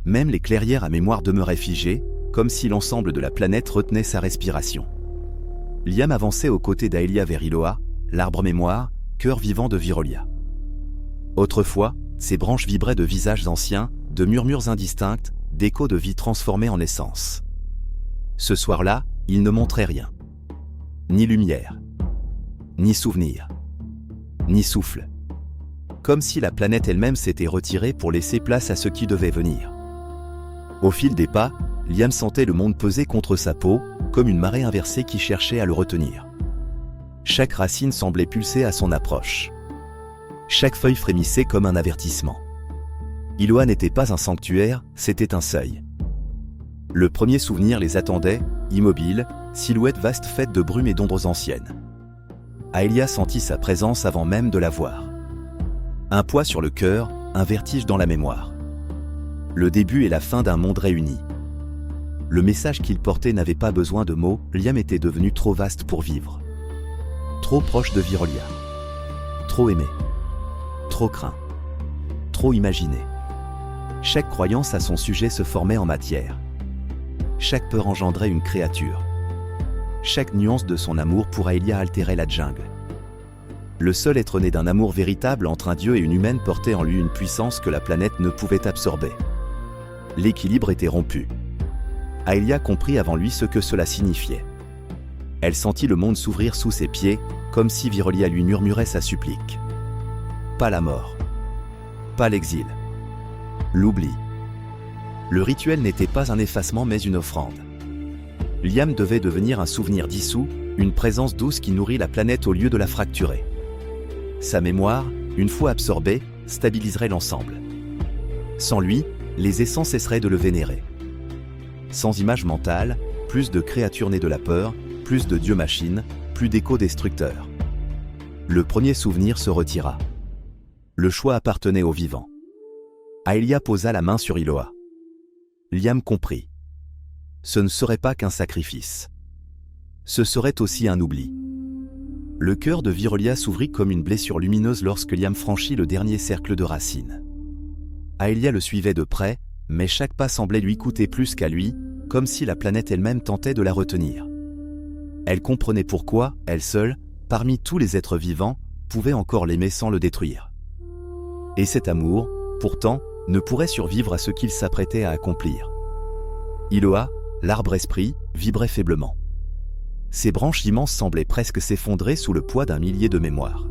Speaker 1: Même les clairières à mémoire demeuraient figées, comme si l'ensemble de la planète retenait sa respiration. Liam avançait aux côtés d'Aelia vers Iloa, l'arbre mémoire, cœur vivant de Virelia. Autrefois, ses branches vibraient de visages anciens, de murmures indistincts, d'échos de vie transformés en essence. Ce soir-là, il ne montrait rien. Ni lumière, ni souvenir, ni souffle. Comme si la planète elle-même s'était retirée pour laisser place à ce qui devait venir. Au fil des pas, Liam sentait le monde peser contre sa peau, comme une marée inversée qui cherchait à le retenir. Chaque racine semblait pulser à son approche. Chaque feuille frémissait comme un avertissement. Iloa n'était pas un sanctuaire, c'était un seuil. Le premier souvenir les attendait, immobile, silhouette vaste faite de brume et d'ombres anciennes. Aelia sentit sa présence avant même de la voir. Un poids sur le cœur, un vertige dans la mémoire. Le début et la fin d'un monde réunis. Le message qu'il portait n'avait pas besoin de mots, Liam était devenu trop vaste pour vivre. Trop proche de Virelia. Trop aimé. Trop craint. Trop imaginé. Chaque croyance à son sujet se formait en matière. Chaque peur engendrait une créature. Chaque nuance de son amour pour Aelia altérait la jungle. Le seul être né d'un amour véritable entre un dieu et une humaine portait en lui une puissance que la planète ne pouvait absorber. L'équilibre était rompu. Aelia comprit avant lui ce que cela signifiait. Elle sentit le monde s'ouvrir sous ses pieds, comme si Virelia lui murmurait sa supplique. Pas la mort. Pas l'exil. L'oubli. Le rituel n'était pas un effacement mais une offrande. Liam devait devenir un souvenir dissous, une présence douce qui nourrit la planète au lieu de la fracturer. Sa mémoire, une fois absorbée, stabiliserait l'ensemble. Sans lui, les essents cesseraient de le vénérer. Sans image mentale, plus de créatures nées de la peur, plus de dieux-machines, plus d'échos destructeurs. Le premier souvenir se retira. Le choix appartenait aux vivants. Aelia posa la main sur Iloa. Liam comprit. Ce ne serait pas qu'un sacrifice. Ce serait aussi un oubli. Le cœur de Virelia s'ouvrit comme une blessure lumineuse lorsque Liam franchit le dernier cercle de racines. Aelia le suivait de près, mais chaque pas semblait lui coûter plus qu'à lui, comme si la planète elle-même tentait de la retenir. Elle comprenait pourquoi, elle seule, parmi tous les êtres vivants, pouvait encore l'aimer sans le détruire. Et cet amour, pourtant, ne pourrait survivre à ce qu'il s'apprêtait à accomplir. Iloa, l'arbre-esprit, vibrait faiblement. Ses branches immenses semblaient presque s'effondrer sous le poids d'un millier de mémoires.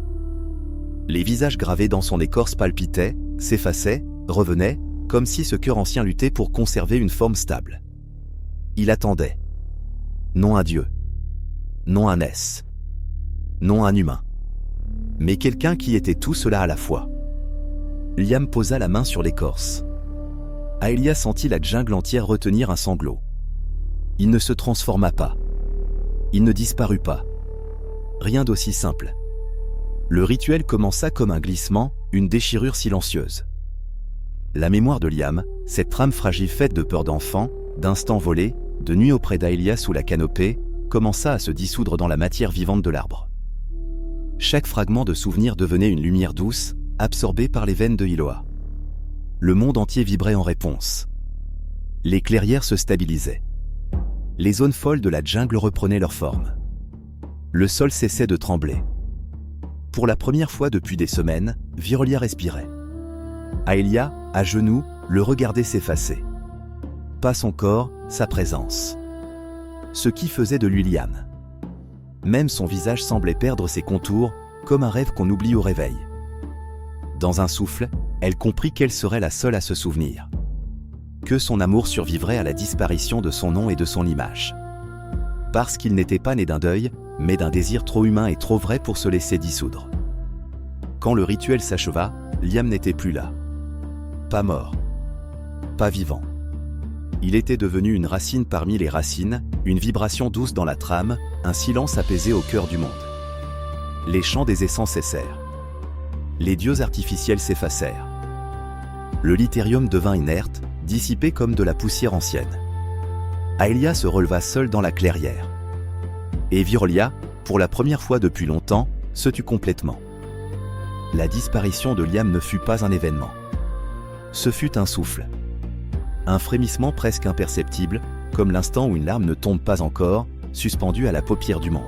Speaker 1: Les visages gravés dans son écorce palpitaient, s'effaçaient, revenaient, comme si ce cœur ancien luttait pour conserver une forme stable. Il attendait. Non un dieu. Non un ess. Non un humain. Mais quelqu'un qui était tout cela à la fois. Liam posa la main sur l'écorce. Aelia sentit la jungle entière retenir un sanglot. Il ne se transforma pas. Il ne disparut pas. Rien d'aussi simple. Le rituel commença comme un glissement, une déchirure silencieuse. La mémoire de Liam, cette trame fragile faite de peur d'enfant, d'instants volés, de nuit auprès d'Aelia sous la canopée, commença à se dissoudre dans la matière vivante de l'arbre. Chaque fragment de souvenir devenait une lumière douce, absorbée par les veines de Iloa. Le monde entier vibrait en réponse. Les clairières se stabilisaient. Les zones folles de la jungle reprenaient leur forme. Le sol cessait de trembler. Pour la première fois depuis des semaines, Virelia respirait. Aelia, à genoux, le regardait s'effacer. Pas son corps, sa présence. Ce qui faisait de lui Liam. Même son visage semblait perdre ses contours, comme un rêve qu'on oublie au réveil. Dans un souffle, elle comprit qu'elle serait la seule à se souvenir. Que son amour survivrait à la disparition de son nom et de son image. parce qu'il n'était pas né d'un deuil, mais d'un désir trop humain et trop vrai pour se laisser dissoudre. Quand le rituel s'acheva, Liam n'était plus là. Pas mort. Pas vivant. Il était devenu une racine parmi les racines, une vibration douce dans la trame, un silence apaisé au cœur du monde. Les chants des essences cessèrent. Les dieux artificiels s'effacèrent. Le litérium devint inerte, dissipé comme de la poussière ancienne. Aelia se releva seule dans la clairière. Et Virolia, pour la première fois depuis longtemps, se tut complètement. La disparition de Liam ne fut pas un événement. Ce fut un souffle. Un frémissement presque imperceptible, comme l'instant où une larme ne tombe pas encore, suspendue à la paupière du monde.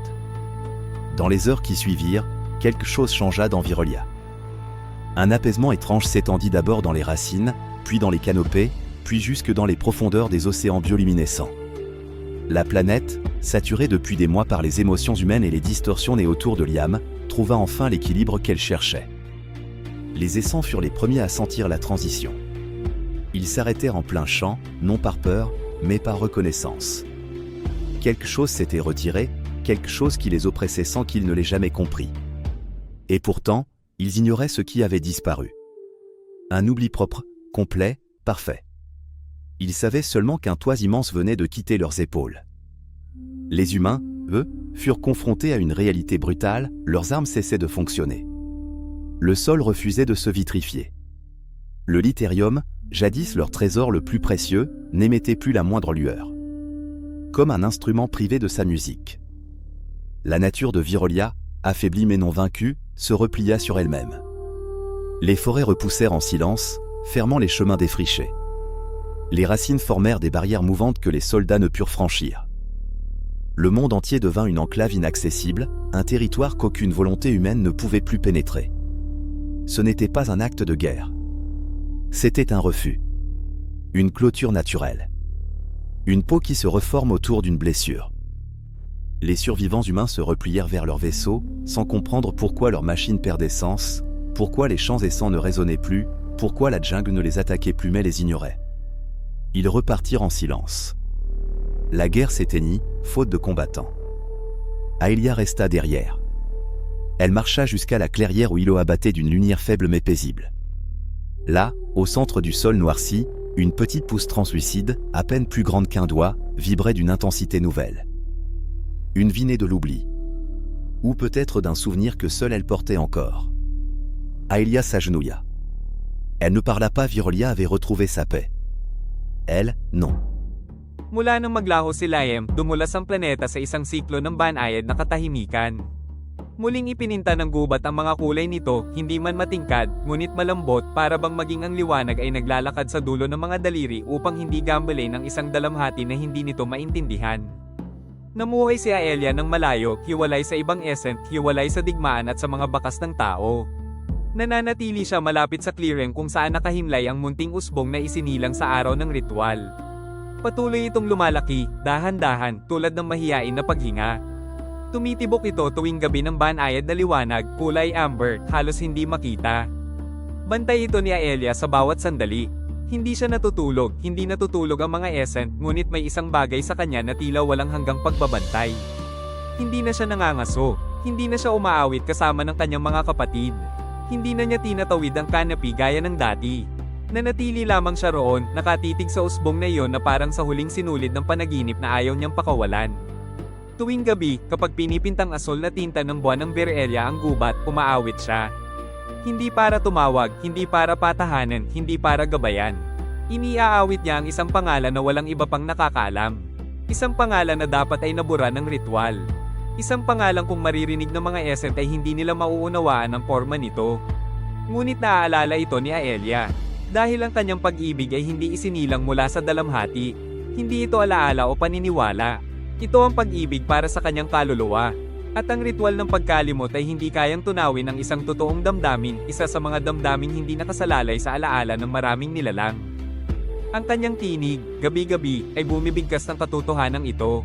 Speaker 1: Dans les heures qui suivirent, quelque chose changea dans Virolia. Un apaisement étrange s'étendit d'abord dans les racines, puis dans les canopées, puis jusque dans les profondeurs des océans bioluminescents. La planète, saturée depuis des mois par les émotions humaines et les distorsions nées autour de Liam, trouva enfin l'équilibre qu'elle cherchait. Les essents furent les premiers à sentir la transition. Ils s'arrêtèrent en plein champ, non par peur, mais par reconnaissance. Quelque chose s'était retiré, quelque chose qui les oppressait sans qu'ils ne l'aient jamais compris. Et pourtant, ils ignoraient ce qui avait disparu. Un oubli propre, complet, parfait. Ils savaient seulement qu'un toit immense venait de quitter leurs épaules. Les humains, eux, furent confrontés à une réalité brutale, leurs armes cessaient de fonctionner. Le sol refusait de se vitrifier. Le litérium, jadis leur trésor le plus précieux, n'émettait plus la moindre lueur. Comme un instrument privé de sa musique. La nature de Virolia, affaiblie mais non vaincue, se replia sur elle-même. Les forêts repoussèrent en silence, fermant les chemins défrichés. Les racines formèrent des barrières mouvantes que les soldats ne purent franchir. Le monde entier devint une enclave inaccessible, un territoire qu'aucune volonté humaine ne pouvait plus pénétrer. Ce n'était pas un acte de guerre. C'était un refus. Une clôture naturelle. Une peau qui se reforme autour d'une blessure. Les survivants humains se replièrent vers leur vaisseau, sans comprendre pourquoi leur machine perdait sens, pourquoi les chants et sons ne résonnaient plus, pourquoi la jungle ne les attaquait plus mais les ignorait. Ils repartirent en silence. La guerre s'éteignit, faute de combattants. Aelia resta derrière. Elle marcha jusqu'à la clairière où Ilo abattait d'une lumière faible mais paisible. Là, au centre du sol noirci, une petite pousse translucide, à peine plus grande qu'un doigt, vibrait d'une intensité nouvelle. Une vie née de l'oubli. Ou peut-être d'un souvenir que seule elle portait encore. Aelia s'agenouilla. Elle ne parla pas, Virolia avait retrouvé sa paix. Elle, non.
Speaker 2: Mula nang maglaho si Liam, dumulas ang planeta sa isang siklo ng banayad na katahimikan. Muling ipininta ng gubat ang mga kulay nito, hindi man matingkad, ngunit malambot para bang maging ang liwanag ay naglalakad sa dulo ng mga daliri upang hindi gambalain ng isang dalamhati na hindi nito maintindihan. Namuhay si Aelia ng malayo, hiwalay sa ibang essence, hiwalay sa digmaan at sa mga bakas ng tao. Nananatili siya malapit sa clearing kung saan nakahimlay ang munting usbong na isinilang sa araw ng ritual. Patuloy itong lumalaki, dahan-dahan, tulad ng mahiyain na paghinga. Tumitibok ito tuwing gabi ng banayad na liwanag, kulay amber, halos hindi makita. Bantay ito ni Aelia sa bawat sandali. Hindi siya natutulog, hindi natutulog ang mga essence, ngunit may isang bagay sa kanya na tila walang hanggang pagbabantay. Hindi na siya nangangaso, hindi na siya umaawit kasama ng kanyang mga kapatid. Hindi na niya tinatawid ang canopy gaya ng dati. Nanatili lamang siya roon, nakatitig sa usbong na iyon na parang sa huling sinulid ng panaginip na ayaw niyang pakawalan. Tuwing gabi, kapag pinipintang asol na tinta ng buwan ng Virelia ang gubat, umaawit siya. Hindi para tumawag, hindi para patahanan, hindi para gabayan. Iniaawit niya ang isang pangalan na walang iba pang nakakaalam. Isang pangalan na dapat ay nabura ng ritual. Isang pangalan kung maririnig ng mga essence ay hindi nila mauunawaan ang forma nito. Ngunit naaalala ito ni Aelia. Dahil ang kanyang pag-ibig ay hindi isinilang mula sa dalamhati. Hindi ito alaala o paniniwala. Ito ang pag-ibig para sa kanyang kaluluwa. At ang ritual ng pagkalimot ay hindi kayang tunawin ang isang totoong damdamin, isa sa mga damdaming hindi nakasalalay sa alaala ng maraming nilalang. Ang kanyang tinig, gabi-gabi, ay bumibigkas ng katotohanan ito.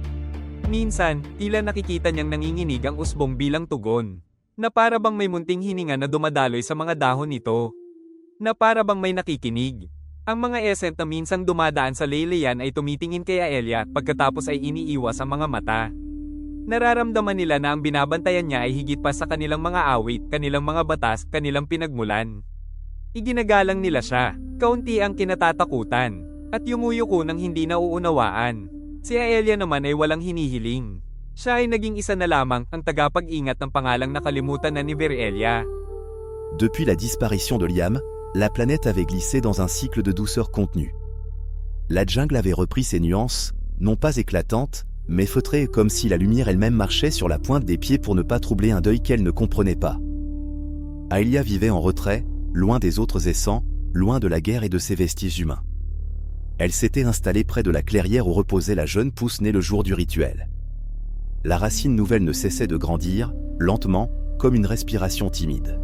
Speaker 2: Minsan, tila nakikita niyang nanginginig ang usbong bilang tugon. Na para bang may munting hininga na dumadaloy sa mga dahon nito. Na para bang may nakikinig. Ang mga essence na minsang dumadaan sa laylayan ay tumitingin kay Aelia, pagkatapos ay iniiwas ang mga mata. Nararamdaman nila na ang binabantayan niya ay higit pa sa kanilang mga awit, kanilang mga batas, kanilang pinagmulan. Iginagalang nila siya, kaunti ang kinatatakutan, at yumuyuko ng hindi nauunawaan. Si Aelia naman ay walang hinihiling. Siya ay naging isa na lamang ang tagapag-ingat ng pangalang nakalimutan na ni Virelia.
Speaker 1: Depuis la disparition de Liam, la planète avait glissé dans un cycle de douceur contenue. La jungle avait repris ses nuances, non pas éclatantes, mais feutrées comme si la lumière elle-même marchait sur la pointe des pieds pour ne pas troubler un deuil qu'elle ne comprenait pas. Aelia vivait en retrait, loin des autres essents, loin de la guerre et de ses vestiges humains. Elle s'était installée près de la clairière où reposait la jeune pousse née le jour du rituel. La racine nouvelle ne cessait de grandir, lentement, comme une respiration timide.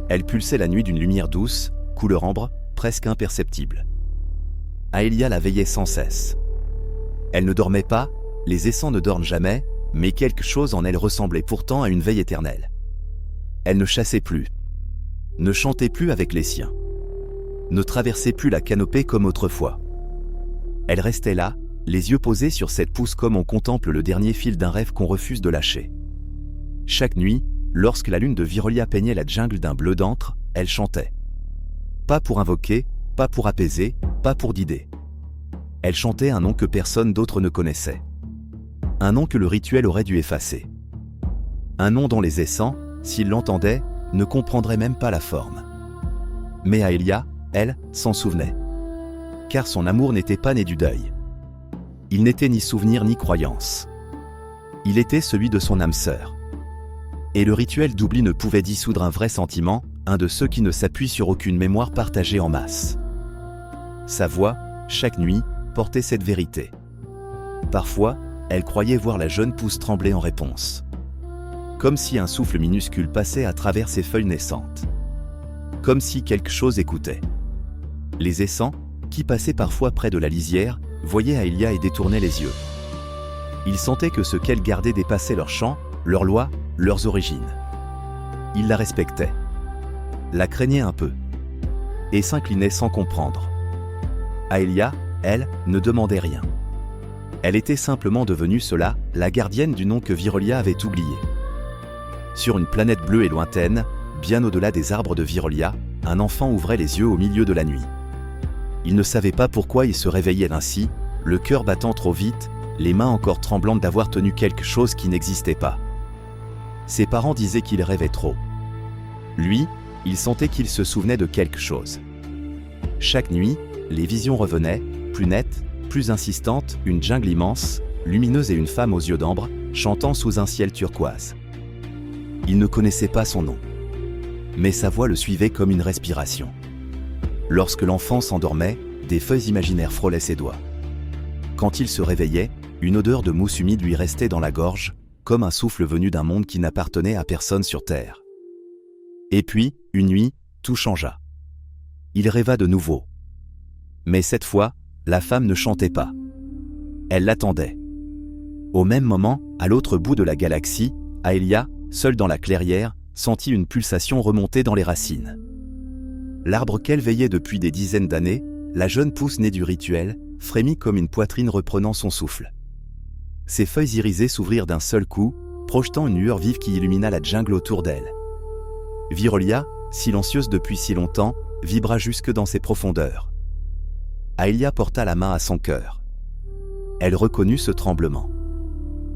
Speaker 1: Elle pulsait la nuit d'une lumière douce, couleur ambre, presque imperceptible. Aelia la veillait sans cesse. Elle ne dormait pas, les essents ne dorment jamais, mais quelque chose en elle ressemblait pourtant à une veille éternelle. Elle ne chassait plus, ne chantait plus avec les siens, ne traversait plus la canopée comme autrefois. Elle restait là, les yeux posés sur cette pousse comme on contemple le dernier fil d'un rêve qu'on refuse de lâcher. Chaque nuit, lorsque la lune de Virelia peignait la jungle d'un bleu d'encre, elle chantait. Pas pour invoquer, pas pour apaiser, pas pour guider. Elle chantait un nom que personne d'autre ne connaissait. Un nom que le rituel aurait dû effacer. Un nom dont les essents, s'ils l'entendaient, ne comprendraient même pas la forme. Mais Aelia, elle, s'en souvenait. Car son amour n'était pas né du deuil. Il n'était ni souvenir ni croyance. Il était celui de son âme sœur. Et le rituel d'oubli ne pouvait dissoudre un vrai sentiment, un de ceux qui ne s'appuient sur aucune mémoire partagée en masse. Sa voix, chaque nuit, portait cette vérité. Parfois, elle croyait voir la jeune pousse trembler en réponse. Comme si un souffle minuscule passait à travers ses feuilles naissantes. Comme si quelque chose écoutait. Les essents, qui passaient parfois près de la lisière, voyaient Aelia et détournaient les yeux. Ils sentaient que ce qu'elle gardait dépassait leur chant, leurs lois, leurs origines. Ils la respectaient, la craignaient un peu, et s'inclinaient sans comprendre. Aelia, elle, ne demandait rien. Elle était simplement devenue cela, la gardienne du nom que Virelia avait oublié. Sur une planète bleue et lointaine, bien au-delà des arbres de Virelia, un enfant ouvrait les yeux au milieu de la nuit. Il ne savait pas pourquoi il se réveillait ainsi, le cœur battant trop vite, les mains encore tremblantes d'avoir tenu quelque chose qui n'existait pas. Ses parents disaient qu'il rêvait trop. Lui, il sentait qu'il se souvenait de quelque chose. Chaque nuit, les visions revenaient, plus nettes, plus insistantes, une jungle immense, lumineuse et une femme aux yeux d'ambre, chantant sous un ciel turquoise. Il ne connaissait pas son nom. Mais sa voix le suivait comme une respiration. Lorsque l'enfant s'endormait, des feuilles imaginaires frôlaient ses doigts. Quand il se réveillait, une odeur de mousse humide lui restait dans la gorge, comme un souffle venu d'un monde qui n'appartenait à personne sur Terre. Et puis, une nuit, tout changea. Il rêva de nouveau. Mais cette fois, la femme ne chantait pas. Elle l'attendait. Au même moment, à l'autre bout de la galaxie, Aelia, seule dans la clairière, sentit une pulsation remonter dans les racines. L'arbre qu'elle veillait depuis des dizaines d'années, la jeune pousse née du rituel, frémit comme une poitrine reprenant son souffle. Ses feuilles irisées s'ouvrirent d'un seul coup, projetant une lueur vive qui illumina la jungle autour d'elle. Virelia, silencieuse depuis si longtemps, vibra jusque dans ses profondeurs. Aelia porta la main à son cœur. Elle reconnut ce tremblement.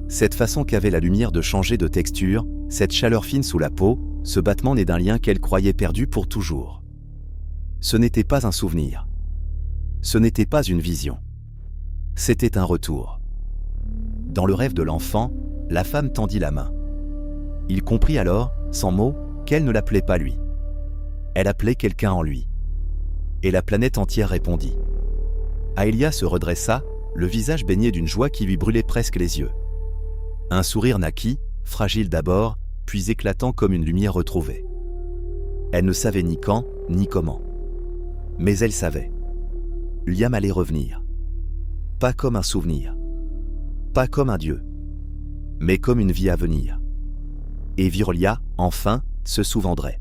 Speaker 1: Cette façon qu'avait la lumière de changer de texture, cette chaleur fine sous la peau, ce battement né d'un lien qu'elle croyait perdu pour toujours. Ce n'était pas un souvenir. Ce n'était pas une vision. C'était un retour. Dans le rêve de l'enfant, la femme tendit la main. Il comprit alors, sans mots, qu'elle ne l'appelait pas lui. Elle appelait quelqu'un en lui. Et la planète entière répondit. Aelia se redressa, le visage baigné d'une joie qui lui brûlait presque les yeux. Un sourire naquit, fragile d'abord, puis éclatant comme une lumière retrouvée. Elle ne savait ni quand, ni comment. Mais elle savait. Liam allait revenir. Pas comme un souvenir. Pas comme un dieu. Mais comme une vie à venir. Et Virelia, enfin, se souvendrait.